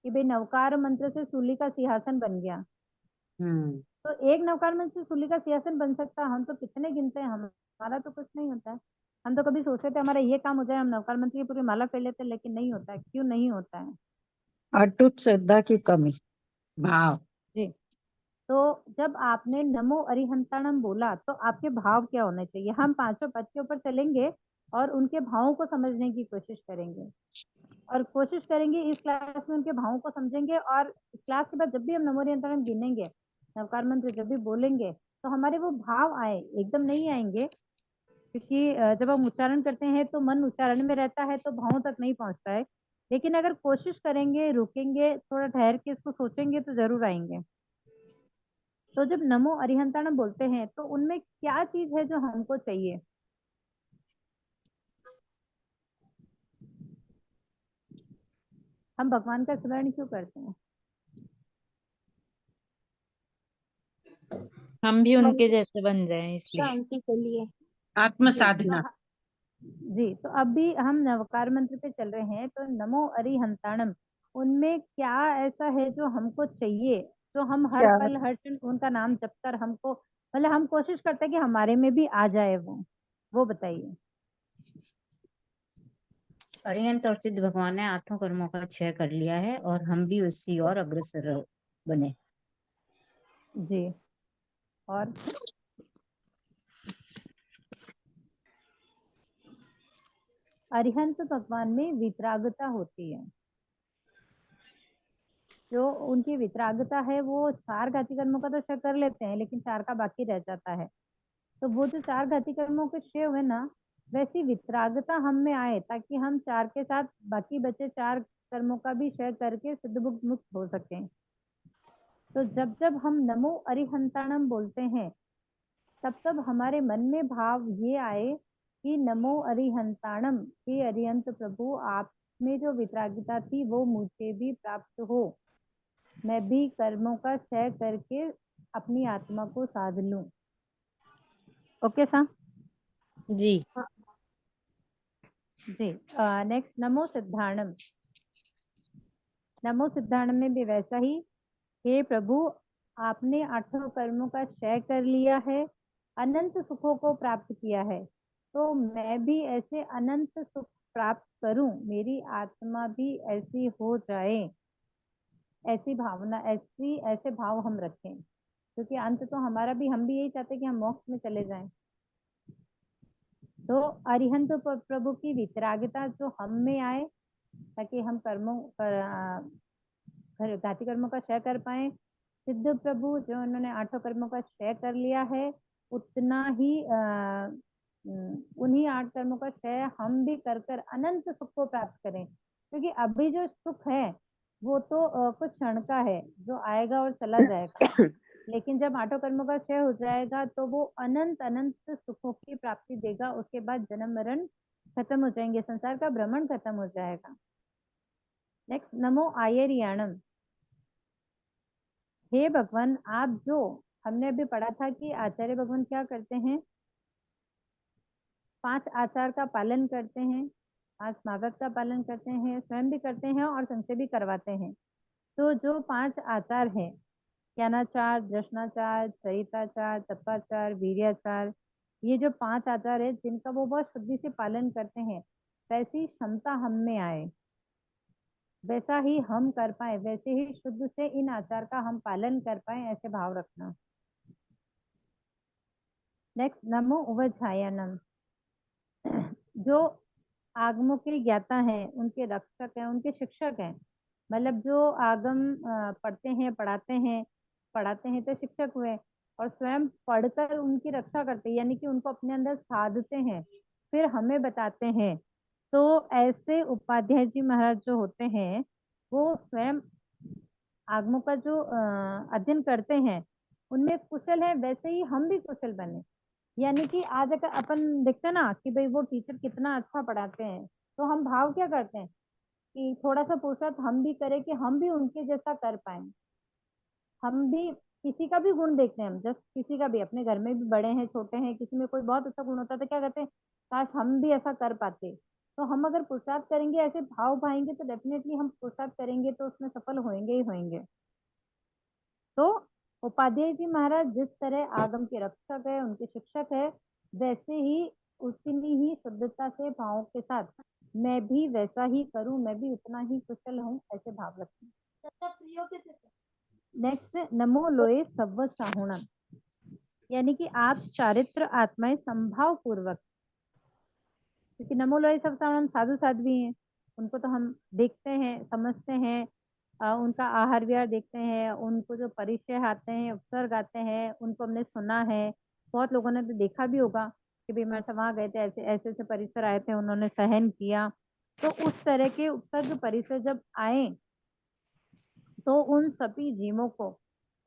कि भाई नवकार मंत्र से सूली का सिंहासन बन गया, तो एक नवकार मंत्र से सूली का सिंहासन बन सकता है? हम तो कितने गिनते हैं, हमारा तो कुछ नहीं होता है। हम तो कभी सोचते थे हमारा ये काम हो जाए, हम नवकार मंत्र की पूरी माला फेर लेते हैं, लेकिन नहीं होता है। क्यों नहीं होता है? अटूट श्रद्धा की कमी, भाव। जी। तो जब आपने नमो अरिहंताणम बोला, तो आपके भाव क्या होने चाहिए? हम 5 पद के ऊपर चलेंगे और उनके भावों को समझने की कोशिश करेंगे, और कोशिश करेंगे इस क्लास में उनके भावों को समझेंगे, और इस क्लास के बाद जब भी हम नमो अरिहंताणम गिनेंगे, नवकार मंत्र जब भी बोलेंगे, तो हमारे वो भाव आए, एकदम नहीं आएंगे, क्योंकि जब हम उच्चारण करते हैं तो मन उच्चारण में रहता है, तो भावों तक नहीं पहुंचता है। लेकिन अगर कोशिश करेंगे, रुकेंगे, थोड़ा ठहर के इसको सोचेंगे, तो जरूर आएंगे। तो जब नमो अरिहंताणम बोलते हैं, तो उनमें क्या चीज है जो हमको चाहिए? हम भगवान का स्मरण क्यों करते हैं? हम भी मन उनके की जैसे बन जाएं इसलिए। शांति के लिए। आत्म जी, साधना। जी, तो अभी हम नवकार मंत्र पे चल रहे हैं, तो नमो अरिहंताणम, उनमें क्या ऐसा है जो हमको चाहिए, जो हम हर चार पल हर क्षण उनका नाम जप कर हमको मतलब हम कोशिश करते हैं कि हमारे में भी आ जाए वो बताइए। अरिहंत और सिद्ध भगवान ने आठों कर्मों का क्षय कर लिया है और हम भी उसी और अग्रसर बने। जी। और अरिहंत भगवान में वितरागता होती है। जो उनकी वितरागता है वो 4 घाती कर्मों का तो क्षय कर लेते हैं, लेकिन 4 का बाकी रह जाता है। तो वो जो 4 घाती कर्मों के क्षय हुए ना, वैसी वितरागता हम में आए ताकि हम 4 के साथ बाकी बचे 4 कर्मों का भी क्षय करके सिद्ध मुक्त हो सकें। तो जब जब हम नमो अरिहंताणम बोलते हैं, तब तब हमारे मन में भाव ये आए कि नमो अरिहंताणम, हे अरिहंत प्रभु, आप में जो वितरागिता थी वो मुझे भी प्राप्त हो, मैं भी कर्मों का क्षय करके अपनी आत्मा को साध लूं। ओके सा जी। जी। नेक्स्ट नमो सिद्धाणम। नमो सिद्धाणम में भी वैसा ही, हे प्रभु, आपने 8 कर्मों का क्षय कर लिया है, अनंत सुखों को प्राप्त किया है, तो मैं भी ऐसे अनंत सुख प्राप्त करूं, मेरी आत्मा भी ऐसी हो जाए। ऐसी भावना, ऐसे भाव हम रखें, क्योंकि अंत तो हमारा भी, हम भी यही चाहते हैं कि हम मोक्ष में चले जाएं। तो अरिहंत प्रभु की वितरागिता जो हम में आए ताकि हम घाती कर्मों का क्षय कर पाए। सिद्ध प्रभु जो उन्होंने 8 कर्मों का क्षय कर लिया है, उतना ही उन्हीं 8 कर्मों का क्षय हम भी कर अनंत सुख को प्राप्त करें। क्योंकि अभी जो सुख है वो तो कुछ क्षण का है, जो आएगा और चला जाएगा। लेकिन जब 8 कर्मों का क्षय हो जाएगा तो वो अनंत अनंत सुखों की प्राप्ति देगा। उसके बाद जन्म मरण खत्म हो जाएंगे, संसार का भ्रमण खत्म हो जाएगा। नेक्स्ट नमो आयरियाणम। हे भगवान, आप जो, हमने अभी पढ़ा था कि आचार्य भगवान क्या करते हैं, 5 आचार का पालन करते हैं, 5 स्मागत का पालन करते हैं, स्वयं भी करते हैं और संग भी करवाते हैं। तो जो 5 आचार है, ज्ञानाचार, दर्शनाचार, चरिताचार, तपाचार, वीर्याचार, ये जो 5 आचार है जिनका वो बहुत शुद्धि से पालन करते हैं, वैसी क्षमता हम में आए, वैसा ही हम कर पाए, वैसे ही शुद्ध से इन आचार का हम पालन कर पाए, ऐसे भाव रखना। नेक्स्ट नमो उवझायनम। जो आगमों के ज्ञाता हैं, उनके रक्षक हैं, उनके शिक्षक हैं, मतलब जो आगम पढ़ते हैं, पढ़ाते हैं तो शिक्षक हुए, और स्वयं पढ़कर उनकी रक्षा करते हैं, यानी कि उनको अपने अंदर साधते हैं, फिर हमें बताते हैं। तो ऐसे उपाध्याय जी महाराज जो होते हैं, वो स्वयं आगमों का जो अध्ययन करते हैं उनमें कुशल है, वैसे ही हम भी कुशल बने। यानी कि आज अगर अपन देखते हैं ना कि भाई वो टीचर कितना अच्छा पढ़ाते हैं, तो हम भाव क्या करते हैं कि थोड़ा सा पुरुषार्थ हम भी करें कि हम भी उनके जैसा कर पाए। हम भी किसी का भी गुण देखते हैं, हम जस्ट किसी का भी, अपने घर में भी बड़े हैं छोटे हैं, किसी में कोई बहुत अच्छा गुण होता है तो क्या कहते हैं, काश हम भी ऐसा कर पाते। तो हम अगर पुरुषार्थ करेंगे, ऐसे भाव भाएंगे, तो डेफिनेटली हम पुरुषार्थ करेंगे तो उसमें सफल होंगे ही होंगे। तो उपाध्याय जी महाराज जिस तरह आगम के रक्षक है, उनके शिक्षक है, वैसे ही उतनी ही शुद्धता से भावों के साथ मैं भी वैसा ही करूं, मैं भी उतना ही कुशल हूं, ऐसे भाव रखें। नेक्स्ट नमो लोए सव्व साहुणम, यानी कि आप चारित्र आत्माएं संभाव पूर्वक, क्योंकि नमो लोए सव्व साहुणम साधु साध्वी हैं, उनको तो हम देखते हैं, समझते हैं, उनका आहार विहार देखते हैं, उनको जो परिचय आते हैं, उपसर्ग आते हैं, उनको हमने सुना है। बहुत लोगों ने तो देखा भी होगा कि भाई मैं वहां गए थे, ऐसे ऐसे ऐसे परिसर आए थे, उन्होंने सहन किया। तो उस तरह के उपसर्ग परिसर जब आए तो उन सभी जीवों को,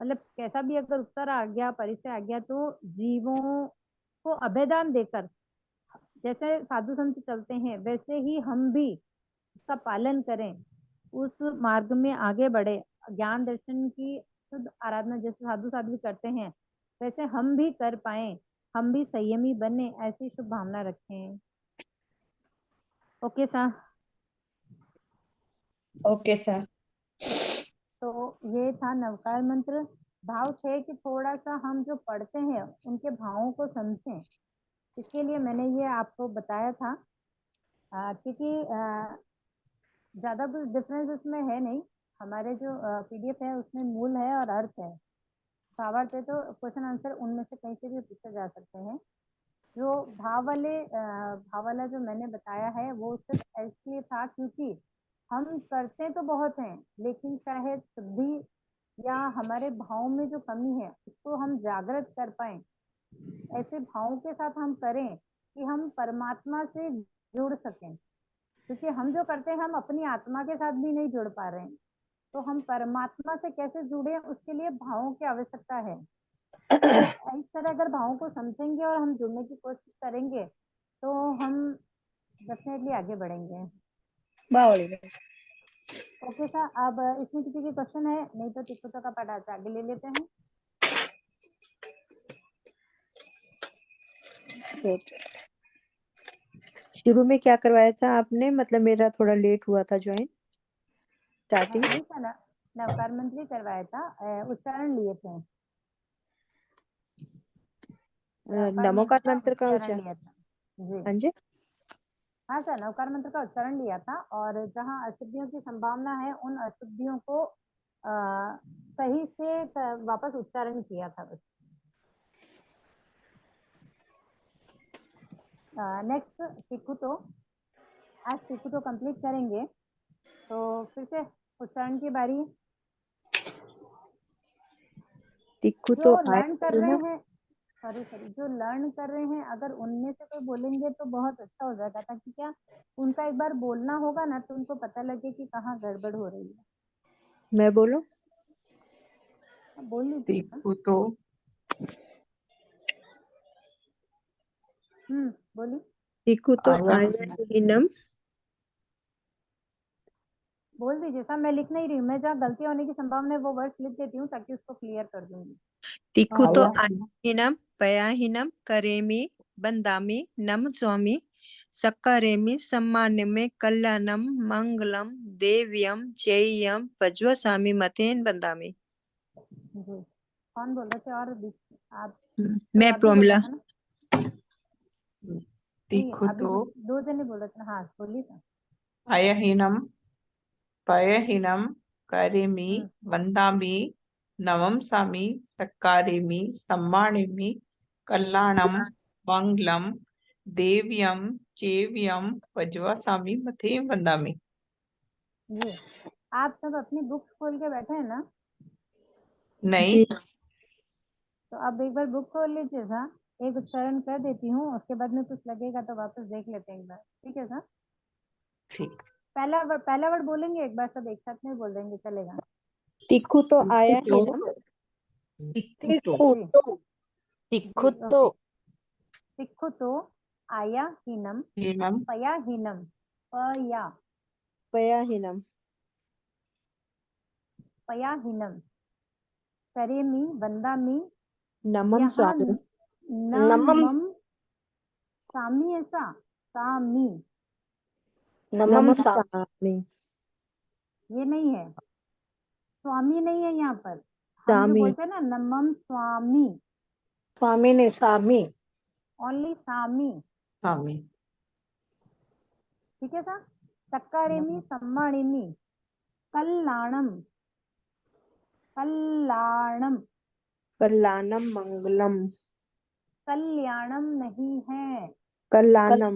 मतलब कैसा भी अगर उत्तर आ गया, परिचय आ गया, तो जीवों को अभयदान देकर जैसे साधु संत चलते हैं, वैसे ही हम भी उसका पालन करें, उस मार्ग में आगे बढ़े, ज्ञान दर्शन की शुद्ध आराधना जैसे साधु साध्वी करते हैं, वैसे हम भी कर पाए, हम भी संयमी बने, ऐसी शुभ भावना रखें। Okay sir. Okay sir. तो ये था नवकार मंत्र। भाव 6 कि थोड़ा सा हम जो पढ़ते हैं उनके भावों को समझें, इसके लिए मैंने ये आपको बताया था। क्योंकि ज़्यादा कुछ डिफरेंस इसमें है नहीं। हमारे जो पीडीएफ है उसमें मूल है और अर्थ है, भावार्थ है, तो क्वेश्चन आंसर उनमें से कहीं से भी पूछे जा सकते हैं। जो भाव वाला जो मैंने बताया है वो सिर्फ इसलिए था क्योंकि हम करते तो बहुत हैं, लेकिन शायद शुद्धि या हमारे भाव में जो कमी है उसको हम जागृत कर पाए, ऐसे भावों के साथ हम करें कि हम परमात्मा से जुड़ सकें। क्योंकि हम जो करते हैं हम अपनी आत्मा के साथ भी नहीं जुड़ पा रहे हैं, तो हम परमात्मा से कैसे जुड़े उसके लिए भावों की आवश्यकता है। इस तरह अगर भावों को समझेंगे और हम जुड़ने की कोशिश करेंगे तो हम डेफिनेटली आगे बढ़ेंगे। ओके सर, अब इसमें किसी के क्वेश्चन है? नहीं तो तिक्कुतो का पाठ आज आगे ले लेते हैं। शुरू में क्या करवाया था आपने? मतलब मेरा थोड़ा लेट हुआ था ज्वाइन स्टार्टिंग। नहीं था ना, नवकार मंत्री करवाया था, उच्चारण लिए थे। नमोकार मंत्र का उच्चारण लिया था जी। हाँ जी, हाँ सर, नवकार मंत्र का उच्चारण लिया था और जहाँ अशुद्धियों की संभावना है उन अशुद्धियों को सही से वापस उच्चारण किया था बस। नेक्स्ट तिक्कुतो, आज तिक्कुतो कंप्लीट करेंगे तो फिर से उच्चारण की बारी। तिक्कुतो जो लर्न कर रहे हैं, सॉरी जो लर्न कर रहे हैं, अगर उनमें से कोई बोलेंगे तो बहुत अच्छा हो जाएगा, ताकि क्या उनका एक बार बोलना होगा ना तो उनको पता लगे कि कहाँ गड़बड़ हो रही है। मैं बोलूं? बोल लीजिए। तिक्कुतो बोलिए। तिक्कुतो आयाहीनम। बोल दीजिए सर, मैं लिख नहीं रही हूँ, मैं जहाँ गलती होने की संभावना है वो वर्ड्स लिख देती हूँ ताकि उसको क्लियर कर दूंगी। तिक्कुतो आयाहीनम पयाहीनम करेमि बंदामि नम स्वामी सक्कारेमि सम्मानमे कल्याणम मंगलम देव्यम चेय्यम पज्वसामि मतेन बंदामि। जी, कौन बोल रहे थे? और आप? मैं आप भी बोल प्रोमिला। रहे थे ना? नहीं, अभी तिक्कुतो दो जने बोल रहे थे ना। हाँ बोलिए सर। अयहीनम पयहीनम करेमि वंदामि नवंसामि सक्कारेमि सम्मानिमि कल्याणम मंगलम देव्यम चेव्यम पज्वसामि मथे वंदामि। जी, आप सब अपनी बुक्स खोल के बैठे हैं ना? नहीं, तो अब एक बार बुक खोल लीजिए सर, एक उच्चारण कर देती हूँ, उसके बाद में कुछ लगेगा तो वापस देख लेते हैं एक बार, ठीक है सर? ठीक। पहला वर्ड बोलेंगे एक बार, सब एक साथ में बोल देंगे, चलेगा? तिक्कुतो आयाहीनम। तिक्कुतो तिक्कुतो आयाहीनम हीनम पयाहीनम पयाहीनम पयाहीनम करेमि वंदामि। नमम यहाँ स्वामी नमम सामी, ऐसा सामी नमम स्वामी ये नहीं है, स्वामी नहीं है यहाँ पर। हम जो सामी बोलते हैं ना नमम स्वामी, स्वामी ने सामी। ओनली सामी, स्वामी ठीक है सर? सक्कारेमि सम्मानिमि कल्याणम कल्याणम कल्याणम मंगलम कल्याणम नहीं है, कल्याणम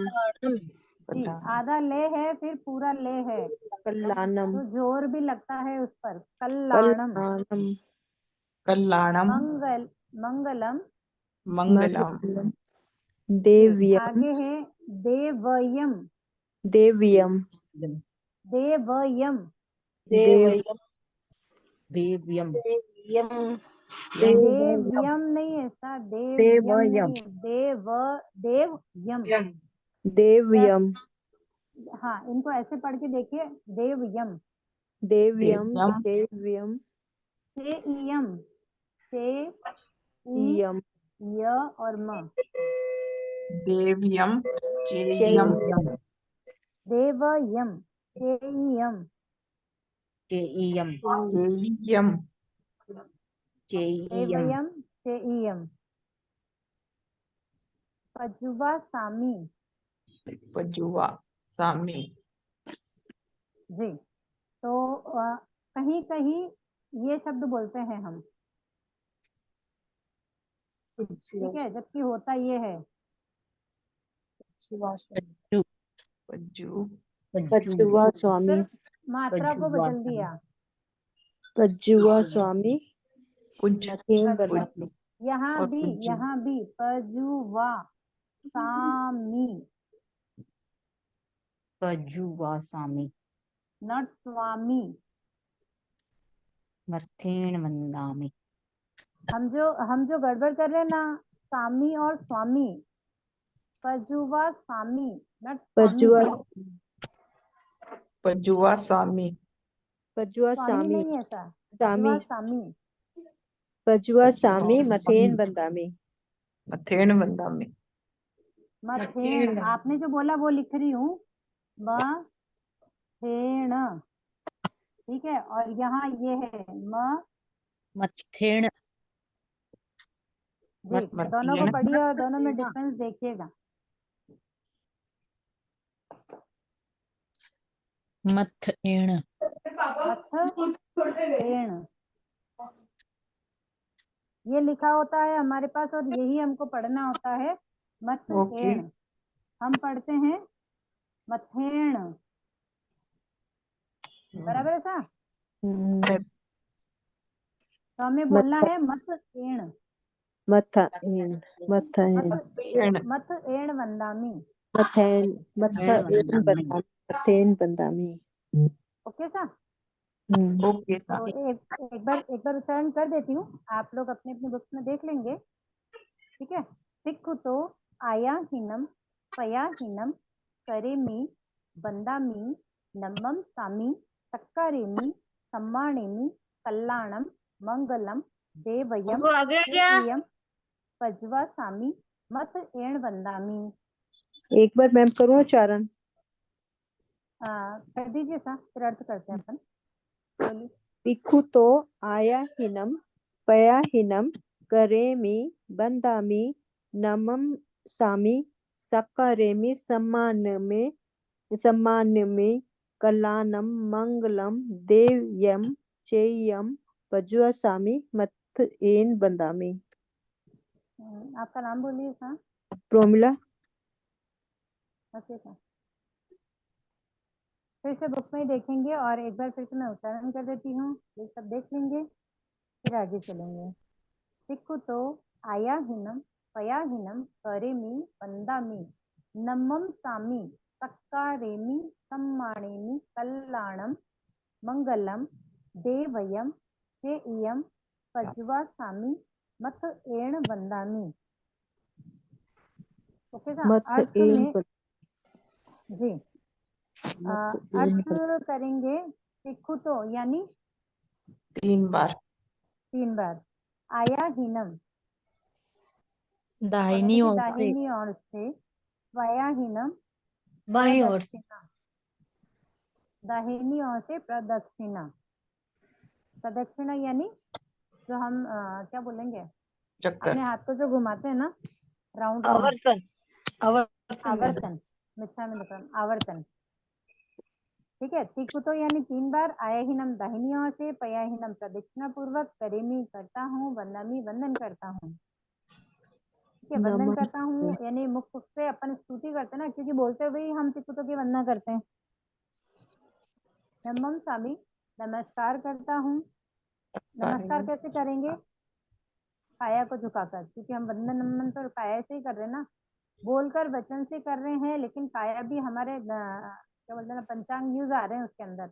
जी आधा ले है फिर पूरा ले है, कल्याणम तो जोर भी लगता है उस पर। कल्याणम कल्याणम कल्याणम मंगलम मंगलम देव्यम आगे है देवयम देव्यम देवयम देव देव्यम देव्यम नहीं है सर, देव्यम नहीं है, देवयम। देव्यम हाँ, इनको ऐसे पढ़ के देखिए, देवयम देव्यम देव्यम देव्यम से इयम से यम य और म देव्यम चेय्यम देवयम चेय्यम केयम चेय्यम चेय्यम देवयम चेय्यम। पजुवा सामी। पजुवा सामी। जी, तो कहीं कहीं ये शब्द बोलते हैं हम, ठीक है, जबकि होता ये है। पज्जु पज्जू। पज्जुवा स्वामी। सिर्फ मात्रा को पज्जुवा बदल दिया। पज्जुवा स्वामी। कुछ मथेन पज्जु, बनामी। यहाँ और भी पज्जू। यहाँ भी पजुवा सामी, पज्जुवा सामी नॉट स्वामी। मथेन वंदामि। हम जो गड़बड़ कर रहे हैं ना, सामी और स्वामी, पजुवा सामी नॉट स्वामी। पज्जुवा पजुवा स्वामी। पज्जुवा स्वामी सामी। नहीं है सर, सामी। पजुवा सामी। पज्जुवा सामी मथेन बंदामी। मथेन वंदामी। मथेन, आपने जो बोला वो लिख रही हूँ, मथेन, ठीक है। और यहाँ ये है मथेण जी, दोनों को मथेन। पढ़िए और दोनों में डिफरेंस देखिएगा। मथेण मथेन ये लिखा होता है हमारे पास और यही हमको पढ़ना होता है, ओके। मथेन। हम पढ़ते हैं मथेन, बराबर है सा? तो हमें बोलना है मथेन। मथेन। मथेन। मथेन वंदामी। मथेन। मथेन बंदामी। मथेन बंदामी। ओके सा? ओके सा। तो एक बार उच्चारण कर देती हूँ, आप लोग अपने अपने बुक्स में देख लेंगे, ठीक है। सिक्खुतो आयाहीनम पयाहीनम करेमी बंदामी नम्मम सामी सक्कारेमी सम्मानेमी कल्याणम मंगलम देवयम चेय्यम पज्वा सामी मत एण वंदामी। एक बार मैम करूँ उच्चारण? कर दीजिए सा, फिर अर्थ करते हैं अपन। बोलिए। सिक्खुतो आयाहीनम पयाहीनम करेमी बंदामी नमम सामी सक्कारेमी सम्मानमे कल्याणम मंगलम देवयम चेय्यम पज्वासामी मथ एन बंदामी। आपका नाम बोलिए सा। प्रोमिला। ओके सा, फिर से बुक में ही देखेंगे और एक बार फिर से मैं उच्चारण कर देती हूँ, ये सब देख लेंगे फिर आगे चलेंगे। सिक्खुतो आयाहीनम पयाहीनम करेमी वंदामी नम्मम सामी सक्कारेमी सम्मानेमी कल्याणम मंगलम देवयम चेय्यम पज्वा सामी मथ एण वंदामी। ओके सा? मथ अर्थ एन में जी अर्थ करेंगे। सिक्खुतो यानी 3 बार। 3 बार। आयाहीनम दाहिनी ओर से, दाहिनी ओर से। वयाहीनम बाईं ओर से। प्रदक्षिणा, दाहिनी ओर से प्रदक्षिणा। प्रदक्षिणा यानी जो हम क्या बोलेंगे, चक्कर। अपने हाथ को जो घुमाते हैं ना, राउंड आवर्तन। आवर्तन, मिथ्या में दुकान आवर्तन, ठीक है। सिक्खुतो यानी 3 बार। आयाहीनम दाहिनी ओर से, पयाहीनम प्रदक्षिणा पूर्वक, करेमी करता हूँ, वंदामी वंदन करता हूँ, ठीक है। वंदन करता हूँ यानी मुख से अपन स्तुति करते हैं ना, क्योंकि बोलते हुए ही हम सिक्खुतो की वंदना करते हैं। नमम सामी नमस्कार करता हूँ। नमस्कार कैसे करेंगे? काया को झुकाकर, क्योंकि हम वंदन नमन तो काया से ही कर रहे हैं ना, बोलकर वचन से कर रहे हैं, लेकिन काया भी हमारे क्या बोलते हैं ना, पंचांग यूज आ रहे हैं उसके अंदर,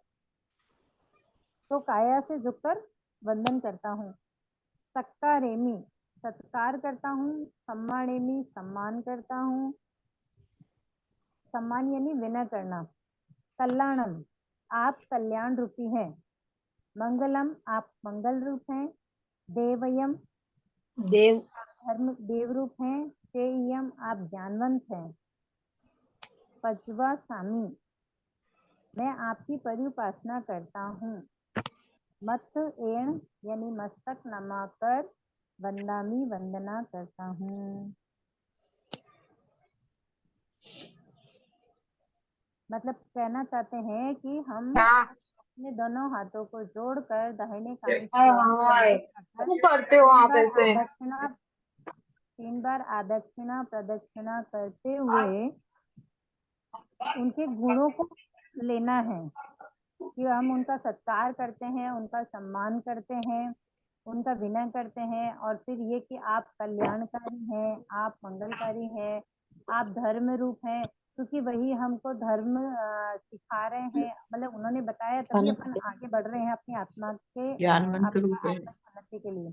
तो काया से झुककर वंदन करता हूँ। सक्कारेमी सत्कार करता हूँ। सम्मानेमी सम्मान करता हूँ, सम्मान यानी विनय करना। कल्याणम आप कल्याण रूपी हैं। मंगलम आप मंगल रूप हैं। देवयम देव रूप हैं। चेय्यम आप ज्ञानवंत हैं। पज्वा सामी मैं आपकी परिउपासना करता हूँ। मत एण यानी मस्तक नमाकर वंदामी वंदना करता हूँ। मतलब कहना चाहते हैं कि हम अपने दोनों हाथों को जोड़कर दाहिने कान की ओर करते हो आप ऐसे? तीन बार आदक्षिणा प्रदक्षिणा करते हुए उनके गुणों को लेना है कि हम उनका सत्कार करते हैं, उनका सम्मान करते हैं, उनका विनय करते हैं, और फिर ये कि आप कल्याणकारी हैं, आप मंगलकारी हैं, आप धर्म रूप हैं, क्योंकि वही हमको धर्म सिखा रहे हैं, मतलब उन्होंने बताया तभी अपन आगे बढ़ रहे हैं अपनी आत्मा के ज्ञानवंत रूप है। उन्नति के लिए।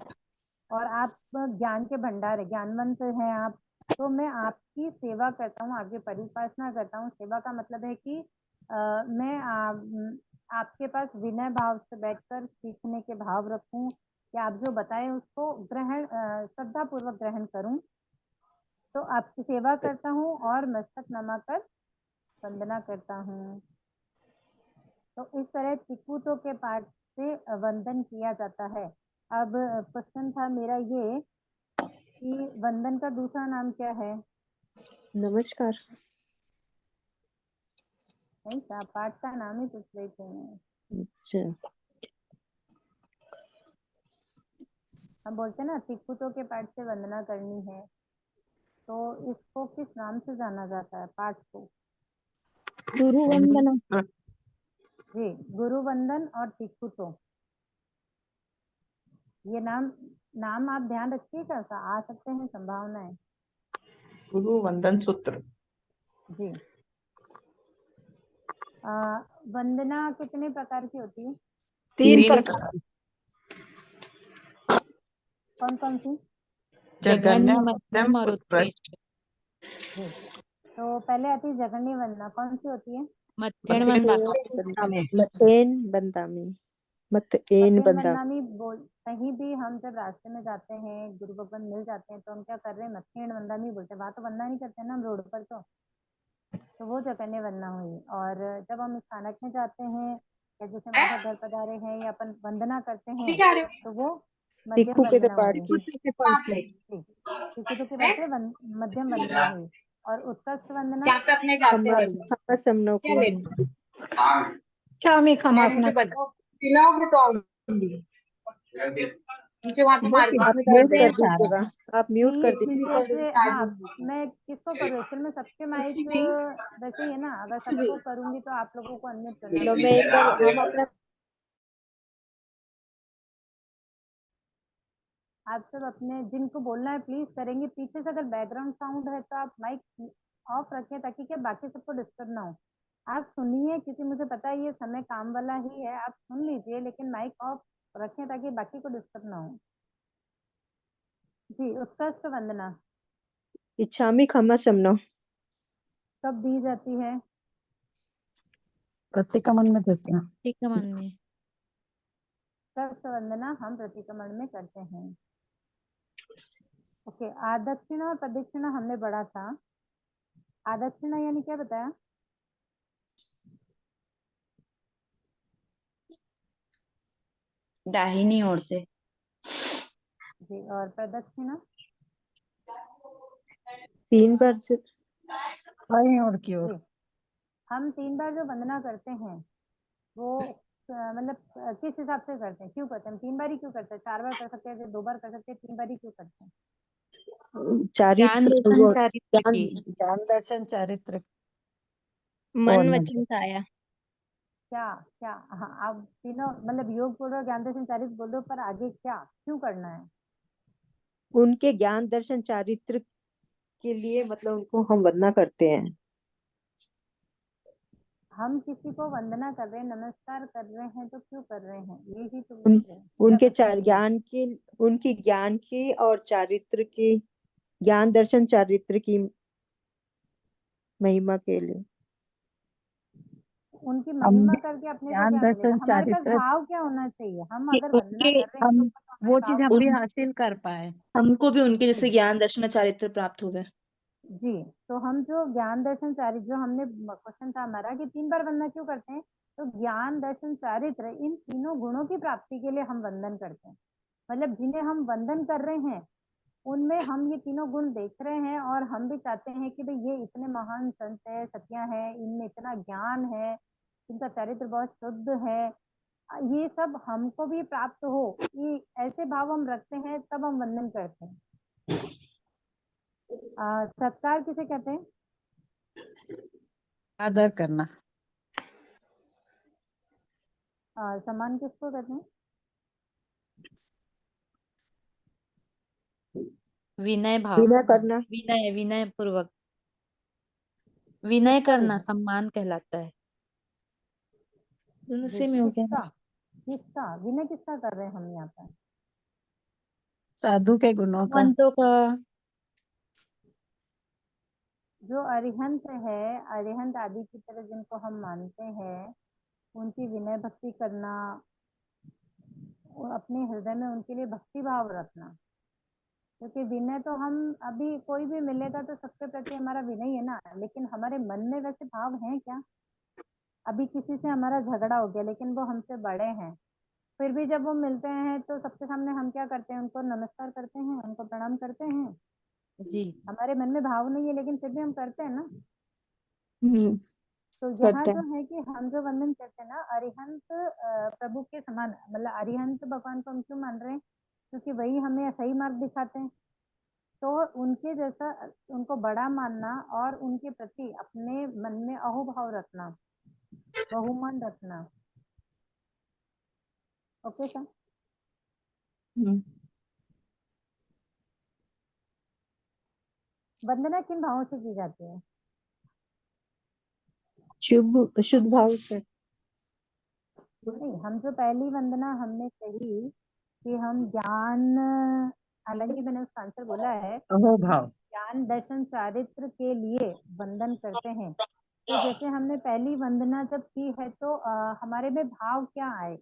और आप ज्ञान के भंडार है, ज्ञानवंत हैं आप, तो मैं आपकी सेवा करता हूँ, आगे परिपासना करता हूँ। सेवा का मतलब है कि मैं आपके पास विनय भाव से बैठकर सीखने के भाव रखूं कि आप जो बताएं उसको ग्रहण श्रद्धा पूर्वक ग्रहण करूं। तो आपकी सेवा करता हूं और मस्तक नमाकर वंदना करता हूं। तो इस तरह चिकुटों के पाठ से वंदन किया जाता है। अब क्वेश्चन था मेरा ये कि वंदन का दूसरा नाम क्या है? नमस्कार। नहीं था, पाठ का नाम ही पूछ रही थी मैं। अच्छा, हम बोलते हैं ना चिकुटों के पाठ से वंदना करनी है, तो इसको किस नाम से जाना जाता है पाठ को? गुरु वंदना। जी, गुरु वंदन और चिकुटो, ये नाम आप ध्यान रखिएगा, आ सकते हैं, संभावना है। गुरु वंदन सूत्र। जी। वंदना कितने प्रकार की होती है? 3 प्रकार। कौन कौन सी? जघन्य, जघन्य, मध्यम, मध्यम और उत्कृष्ट। जी, तो पहले आती है जघन्य वंदना, कौन सी होती है? मध्यम वंदना। मतेन बंदामी। मतेन बंदामी। बंदामी बोल, कहीं भी हम जब रास्ते में जाते हैं, गुरु भगवान मिल जाते हैं, तो हम क्या कर रहे हैं? मत्थेन बंदामी बोलते हैं। वहां तो वंदना नहीं करते हैं ना हम रोड पर, तो वो जघन्य वंदना हुई। और जब हम स्थानक में जाते हैं या जैसे हमारे घर पधारे हैं या अपन वंदना करते हैं, तो वो मध्यम वंदना हुई। टिकुटो के पास से मध्यम वंदना हुई। और उत्कृष्ट वंदना खम्मा समनों को। आप म्यूट कर दीजिएगा। जैसे हाँ, मैं किसको करूँ? एक्चुअल में सबके माइक वैसे ही है ना, अगर सबको करूंगी तो आप लोगों को अनम्यूट करना लो, मैं एक बार हम अपना आप सब अपने जिनको बोलना है प्लीज करेंगे। पीछे से अगर बैकग्राउंड साउंड है तो आप माइक ऑफ रखें, ताकि क्या बाकी सबको डिस्टर्ब ना हो। आप सुनिए, क्योंकि मुझे पता है ये समय काम वाला ही है, आप सुन लीजिए, लेकिन माइक ऑफ रखें ताकि बाकी को डिस्टर्ब ना हो। जी, उत्कृष्ट वंदना इच्छामी खम्मा समनो। कब दी जाती है? प्रतिक्रमण में देते हैं। प्रतिक्रमण में। उत्कृष्ट वंदना हम प्रतिक्रमण में करते हैं। ओके, आदक्षिणा और प्रदक्षिणा हमने पढ़ा था। आदक्षिणा यानी क्या बताया? दाहिनी ओर से। जी, और प्रदक्षिणा? 3 बार बाईं ओर की ओर। हम 3 बार जो वंदना करते हैं वो मतलब किस हिसाब से करते हैं, क्यों करते हैं? 3 बार ही क्यों करते हैं? 4 बार कर सकते हैं, 2 बार कर सकते हैं, 3 बार ही क्यों करते हैं? ज्ञान दर्शन चारित्र की। ज्ञान दर्शन चारित्र। मन वचन काया। क्या क्या? हाँ, आप तीनों मतलब योग बोल रहे हो, ज्ञान दर्शन चारित्र बोल रहे हो, पर आगे क्या क्यों करना है? उनके ज्ञान दर्शन चारित्र के लिए, मतलब उनको हम वंदना करते हैं। हम किसी को वंदना कर रहे हैं, नमस्कार कर रहे हैं, तो क्यों कर रहे हैं? यही तो उनके उनकी ज्ञान की और चारित्र की, ज्ञान दर्शन चारित्र की महिमा के लिए। उनकी महिमा करके अपने को क्या मिलेगा? हमारे पास भाव क्या होना चाहिए? हम अगर वंदना कर रहे हैं तो वो चीज हम भी हासिल कर पाए, हमको भी उनके जैसे ज्ञान दर्शन चारित्र प्राप्त हुए। जी, तो हम जो ज्ञान दर्शन चारित्र, जो हमने क्वेश्चन था हमारा कि 3 बार वंदना क्यों करते हैं? तो ज्ञान दर्शन चारित्र इन तीनों गुणों की प्राप्ति के लिए हम वंदन करते हैं। मतलब जिन्हें हम वंदन कर रहे हैं उनमें हम ये तीनों गुण देख रहे हैं और हम भी चाहते हैं कि भाई ये इतने महान संत है, सतिया है, इनमें इतना ज्ञान है, इनका चरित्र बहुत शुद्ध है, ये सब हमको भी प्राप्त हो, ये ऐसे भाव हम रखते हैं, तब हम वंदन करते हैं। सत्कार किसे कहते हैं? आदर करना। सम्मान किसको कहते हैं? विनय भाव, विनय करना। विनय पूर्वक विनय किसका करना विनय? सम्मान कहलाता है। दोनों सेम ही हो गया। किसका विनय किसका कर रहे हैं हम यहाँ पर? साधु के गुणों का। भगवंतों का। जो अरिहंत है, अरिहंत आदि की तरह जिनको हम मानते हैं, उनकी विनय भक्ति करना, अपने हृदय में उनके लिए भक्ति भाव रखना। क्योंकि विनय तो हम अभी कोई भी मिलेगा तो सबके प्रति हमारा विनय है ना, लेकिन हमारे मन में वैसे भाव हैं क्या? अभी किसी से हमारा झगड़ा हो गया लेकिन वो हमसे बड़े हैं, फिर भी जब वो मिलते हैं तो सबके सामने हम क्या करते हैं? उनको नमस्कार करते हैं, उनको प्रणाम करते हैं। जी। हमारे मन में भाव नहीं है लेकिन फिर भी हम करते हैं ना। तो यहाँ करते जो हैं। है कि हम जो वंदन करते हैं ना, अरिहंत प्रभु के समान, मतलब अरिहंत भगवान को हम क्यों मान रहे हैं? क्योंकि वही हमें सही मार्ग दिखाते हैं। तो उनके जैसा उनको बड़ा मानना और उनके प्रति अपने मन में अहोभाव रखना, बहुमान रखना। Okay sir. वंदना किन भावों से की जाती है? शुद्ध भाव से। नहीं, हम जो पहली वंदना हमने कही कि हम ज्ञान, हालांकि मैंने उसका आंसर बोला है, अहोभाव। ज्ञान दर्शन चारित्र के लिए वंदन करते हैं। तो जैसे हमने पहली वंदना जब की है तो हमारे में भाव क्या आए?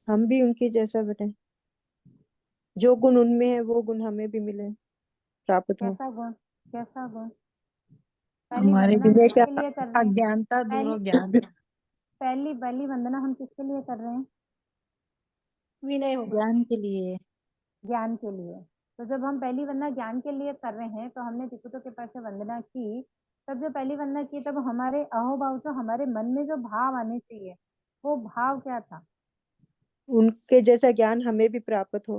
हम भी उनके जैसा बने, जो गुण उनमें है वो गुण हमें भी मिले, प्राप्त हो। कैसा गुण? कैसा गुण? पहली हमारे वंदना विनय किसके का लिए कर रहे हैं? अज्ञानता दूर हो, ज्ञान। पहली वंदना हम किसके लिए कर रहे हैं? विनय होगा। ज्ञान के लिए। ज्ञान के लिए। तो जब हम पहली वंदना ज्ञान के लिए कर रहे हैं तो हमने त्रिकुटों के पास से वंदना की, तब जो पहली वंदना की तब हमारे अहोभाव, जो हमारे मन में जो भाव आने चाहिए, वो भाव क्या था? उनके जैसा ज्ञान हमें भी प्राप्त हो।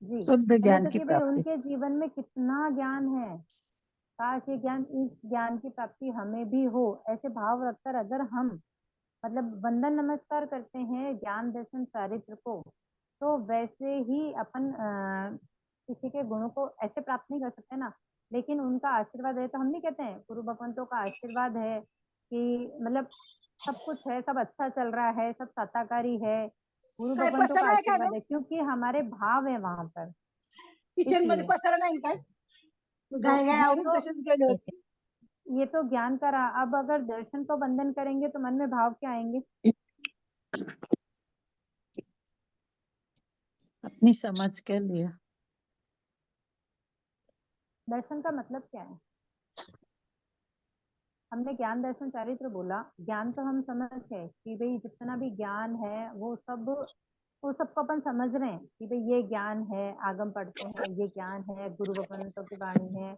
जी, शुद्ध मतलब ज्ञान तो की कि भाई प्राप्ति। उनके जीवन में कितना ज्ञान है, काश ये ज्ञान, इस ज्ञान की प्राप्ति हमें भी हो। ऐसे भाव रखकर अगर हम मतलब वंदन नमस्कार करते हैं ज्ञान दर्शन चारित्र को, तो वैसे ही अपन किसी के गुणों को ऐसे प्राप्त नहीं कर सकते ना, लेकिन उनका आशीर्वाद है। तो हम नहीं कहते हैं गुरु भगवंतों का आशीर्वाद है कि मतलब सब कुछ है, सब अच्छा चल रहा है, सब साताकारी है, गुरु भगवंतों का आशीर्वाद है, क्योंकि हमारे भाव है वहां पर। किचन मध्ये इसलिए पसारा नाही काय तो गाय गाय ये आवरून तो तसेच गेले होते. ये तो ज्ञान का रहा। अब अगर दर्शन को वंदन करेंगे तो मन में भाव क्या आएंगे? अपनी समझ के लिए। दर्शन का मतलब क्या है? हमने ज्ञान दर्शन चारित्र बोला। ज्ञान तो हम समझ है कि भाई जितना भी ज्ञान है वो सबको अपन समझ रहे हैं कि भाई ये ज्ञान है, आगम पढ़ते हैं, ये ज्ञान है, गुरु भगवंतों की वाणी है,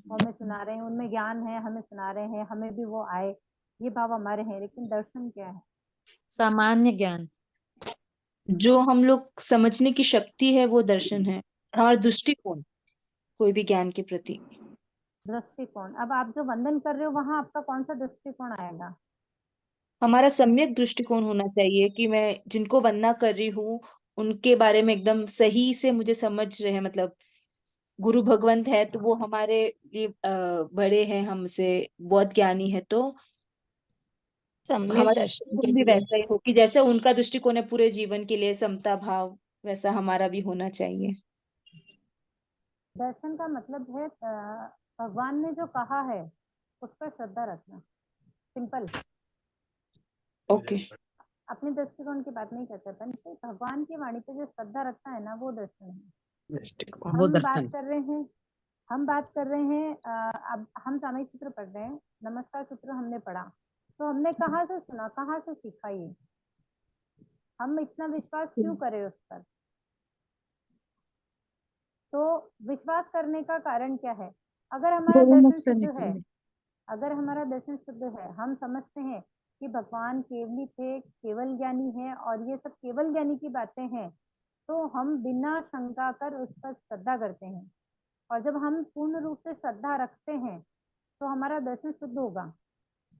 वो हमें सुना रहे हैं, उनमें ज्ञान है, हमें सुना रहे हैं, हमें भी वो आए, ये भाव हमारे हैं। लेकिन दर्शन क्या है? सामान्य ज्ञान। जो हम लोग समझने की शक्ति है वो दर्शन है, और दृष्टिकोण कोई भी ज्ञान के प्रति। दृष्टिकोण। अब आप जो वंदन कर रहे हो वहां आपका कौन सा दृष्टिकोण आएगा? हमारा सम्यक दृष्टिकोण होना चाहिए कि मैं जिनको वंदना कर रही हूँ उनके बारे में एकदम सही से मुझे समझ रहे हैं। मतलब गुरु भगवंत है तो वो हमारे लिए बड़े हैं, हमसे बहुत ज्ञानी है, तो सम्यक हमारा दर्शन के दृष्टिकोण भी लिए। वैसा ही हो कि जैसे उनका दृष्टिकोण है पूरे जीवन के लिए समता भाव, वैसा हमारा भी होना चाहिए। दर्शन का मतलब है भगवान ने जो कहा है उस पर श्रद्धा रखना। सिंपल। ओके। अपने दृष्टिकोण की बात नहीं करते अपन, तो भगवान की वाणी पे जो श्रद्धा रखता है ना, वो दर्शन है। वो हम बात दर्शन। कर रहे हैं अब हम सामयिक सूत्र पढ़ रहे हैं, नमस्कार सूत्र हमने पढ़ा, तो हमने कहाँ से सुना, कहाँ से सीखा ये? हम इतना विश्वास क्यों करें उस पर? तो विश्वास करने का कारण क्या है? अगर हमारा गोमुख दर्शन से शुद्ध है, निकले। अगर हमारा दर्शन शुद्ध है, हम समझते हैं कि भगवान केवली थे, केवल ज्ञानी है और ये सब केवल ज्ञानी की बातें हैं, तो हम बिना शंका कर उस पर श्रद्धा करते हैं। और जब हम पूर्ण रूप से श्रद्धा रखते हैं तो हमारा दर्शन शुद्ध होगा।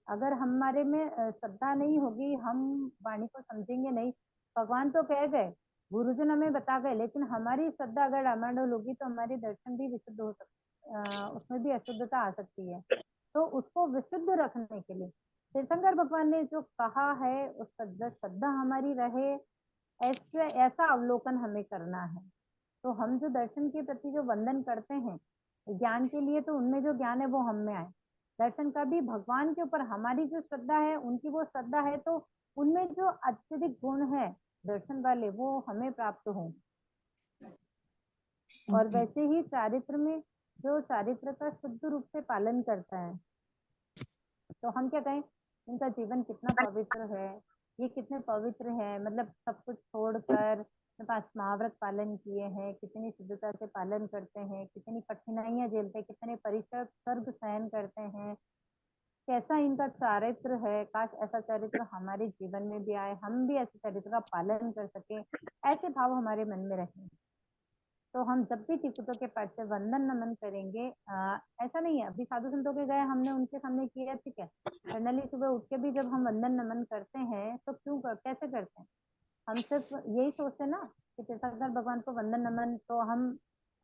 अगर हमारे में श्रद्धा नहीं होगी, हम वाणी को समझेंगे नहीं। भगवान तो कह गए, गुरुजन हमें बता गए, लेकिन हमारी श्रद्धा अगर डामाडोल होगी तो हमारे दर्शन भी विशुद्ध हो सकते, उसमें भी अशुद्धता आ सकती है। तो उसको विशुद्ध रखने के लिए तीर्थंकर भगवान ने जो कहा है, उस पर श्रद्धा हमारी रहे, ऐसा अवलोकन हमें करना है। तो हम जो दर्शन के प्रति जो वंदन करते हैं ज्ञान के लिए, तो उनमें जो ज्ञान है वो हम में आए। दर्शन का भी भगवान के ऊपर हमारी जो श्रद्धा है, उनकी वो श्रद्धा है, तो उनमें जो अत्यधिक गुण है दर्शन वाले, वो हमें प्राप्त हो। और वैसे ही चारित्र में जो चारित्र का शुद्ध रूप से पालन करता है, तो हम क्या कहें, इनका जीवन कितना पवित्र है, ये कितने पवित्र है, मतलब सब कुछ छोड़कर पास महाव्रत पालन किए हैं, कितनी शुद्धता से पालन करते हैं, कितनी कठिनाइयां झेलते हैं, कितने परिश्रम सर्ग सहन करते हैं, कैसा इनका चारित्र है। काश ऐसा चरित्र हमारे जीवन में भी आए, हम भी ऐसे चरित्र का पालन कर सके, ऐसे भाव हमारे मन में रखें। तो हम जब भी त्रिकुटों के पाठ से वंदन नमन करेंगे, ऐसा नहीं है अभी साधु संतों के गए, हमने उनके सामने किया, ठीक है, जनरली सुबह उठ के भी जब हम वंदन नमन करते हैं तो कैसे करते हैं? हम सिर्फ यही सोचते ना कि तीर्थंकर भगवान को वंदन नमन, तो हम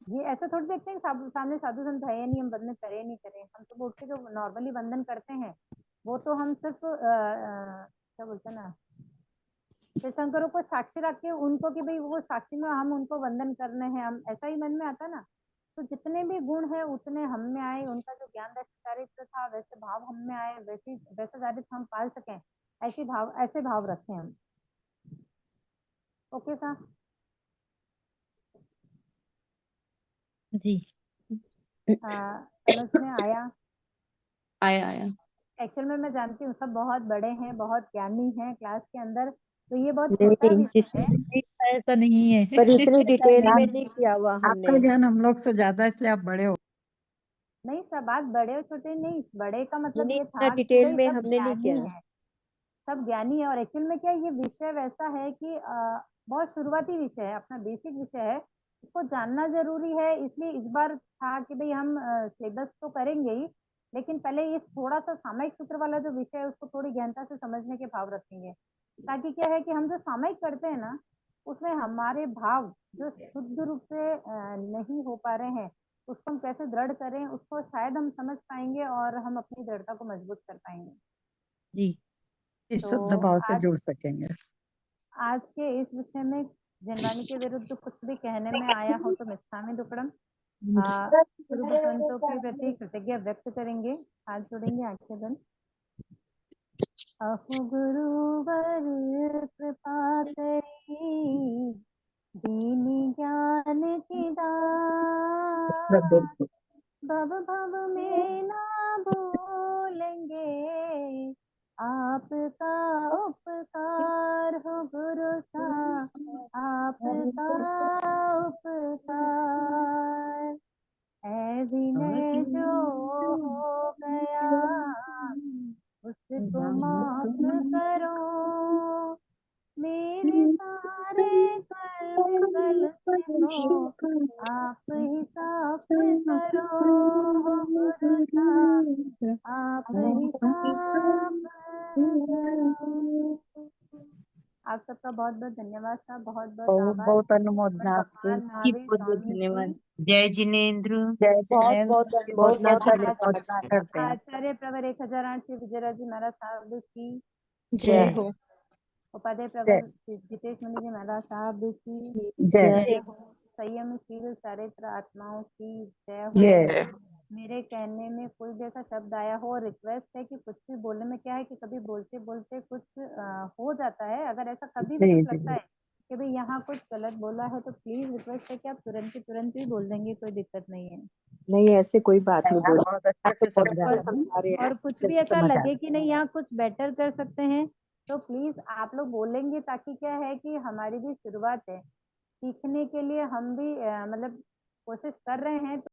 ये ऐसा थोड़ी देखते हैं सामने साधु संत है या नहीं, हम वंदन करें नहीं करें। हम सुबह उठ के जो नॉर्मली वंदन करते हैं, वो तो हम सिर्फ क्या बोलते हैं ना, तीर्थंकरों को साक्षी रख के उनको, कि भाई वो साक्षी में हम उनको वंदन करने हैं, हम ऐसा ही मन में आता ना। तो जितने भी गुण है उतने हम में आए, उनका जो ज्ञान चारित्र था वैसे भाव हम में आए, वैसा चारित्र हम पाल सकें, ऐसे भाव रखें हम। ओके सा जी। समझ में आया? आया। एक्चुअल में मैं जानती हूँ सब बहुत बड़े हैं, बहुत ज्ञानी हैं क्लास के अंदर, तो ये बहुत छोटा नहीं, विषय है। नहीं, ऐसा नहीं है। पर इतनी डिटेल में ज्ञान नहीं किया हुआ आपका हमने। ज्ञान हम लोग से ज्यादा, इसलिए आप बड़े हो। नहीं, सब बात बड़े और छोटे नहीं, बड़े का मतलब नहीं, ये इतना था कि डिटेल भाई में सब हमने नहीं ज्ञानी किया। है, सब ज्ञानी है। और एक्चुअल में क्या ये विषय वैसा है कि बहुत शुरुआती विषय है, अपना बेसिक विषय है, इसको जानना जरूरी है। इसलिए इस बार था कि भाई हम सिलेबस तो करेंगे ही, लेकिन पहले ये थोड़ा सा सामयिक सूत्र वाला जो विषय है उसको थोड़ी गहनता से समझने के भाव रखेंगे, ताकि क्या है कि हम जो सामयिक करते हैं ना, उसमें हमारे भाव जो शुद्ध रूप से नहीं हो पा रहे हैं, उसको हम कैसे दृढ़ करें, उसको शायद हम समझ पाएंगे और हम अपनी दृढ़ता को मजबूत कर पाएंगे। जी। इस तो शुद्ध भाव से आज जुड़ सकेंगे। आज के इस विषय में जनवाणी के विरुद्ध कुछ भी कहने में आया हो तो मिच्छामि दुक्कडम। गुरु भगवंतों के प्रति कृतज्ञता व्यक्त करेंगे, हाथ जोड़ेंगे, आंखें बंद। अहो गुरुवर कृपा करी, दीन ज्ञान की दात, भव भव में ना भूलेंगे आपका उपकार हो गुरु सा, आपका उपकार है विनय जो हो गया, उसको माफ करो, मेरे सारे कर्म गलती को आप ही साफ करो गुरु सा, आप ही साफ करो। आप सबका बहुत बहुत धन्यवाद साहब, बहुत बहुत बहुत आभार। बहुत अनुमोदना आपकी। भगवान महावीर बहुत बहुत स्वामी धन्यवाद। की जय जिनेन्द्र। जय बहुत जिनेन्द्र बहुत की बहुत अनुमोदना बहुत धन्यवाद। अनुमोदना करते हैं। आचार्य प्रवर 1008 श्री विजयराज जी महाराज साहब की जय हो। उपाध्याय जय प्रवर जितेश मुनि जी महाराज साहब की जय जय हो। संयमशील चारित्र आत्माओं की जय हो। जय। मेरे कहने में कोई भी ऐसा शब्द आया हो, रिक्वेस्ट है कि कुछ भी बोलने में क्या है कि कभी बोलते बोलते कुछ हो जाता है, अगर ऐसा कभी भी जी कुछ जी लगता है कि भाई यहाँ कुछ गलत बोला है तो प्लीज रिक्वेस्ट है कि आप तुरंत की तुरंत ही बोल देंगे, कोई दिक्कत नहीं है। नहीं, ऐसे कोई बात नहीं आप बोली। बहुत अच्छे आप तो से बहुत समझा अच्छा रहे हैं, समझा रहे हैं। और कुछ अच्छे भी से ऐसा समझ आ लगे रहा कि नहीं यहाँ कुछ बेटर कर सकते हैं तो प्लीज आप लोग बोलेंगे, ताकि क्या है कि हमारी भी शुरुआत है सीखने के लिए, हम भी मतलब कोशिश कर रहे हैं।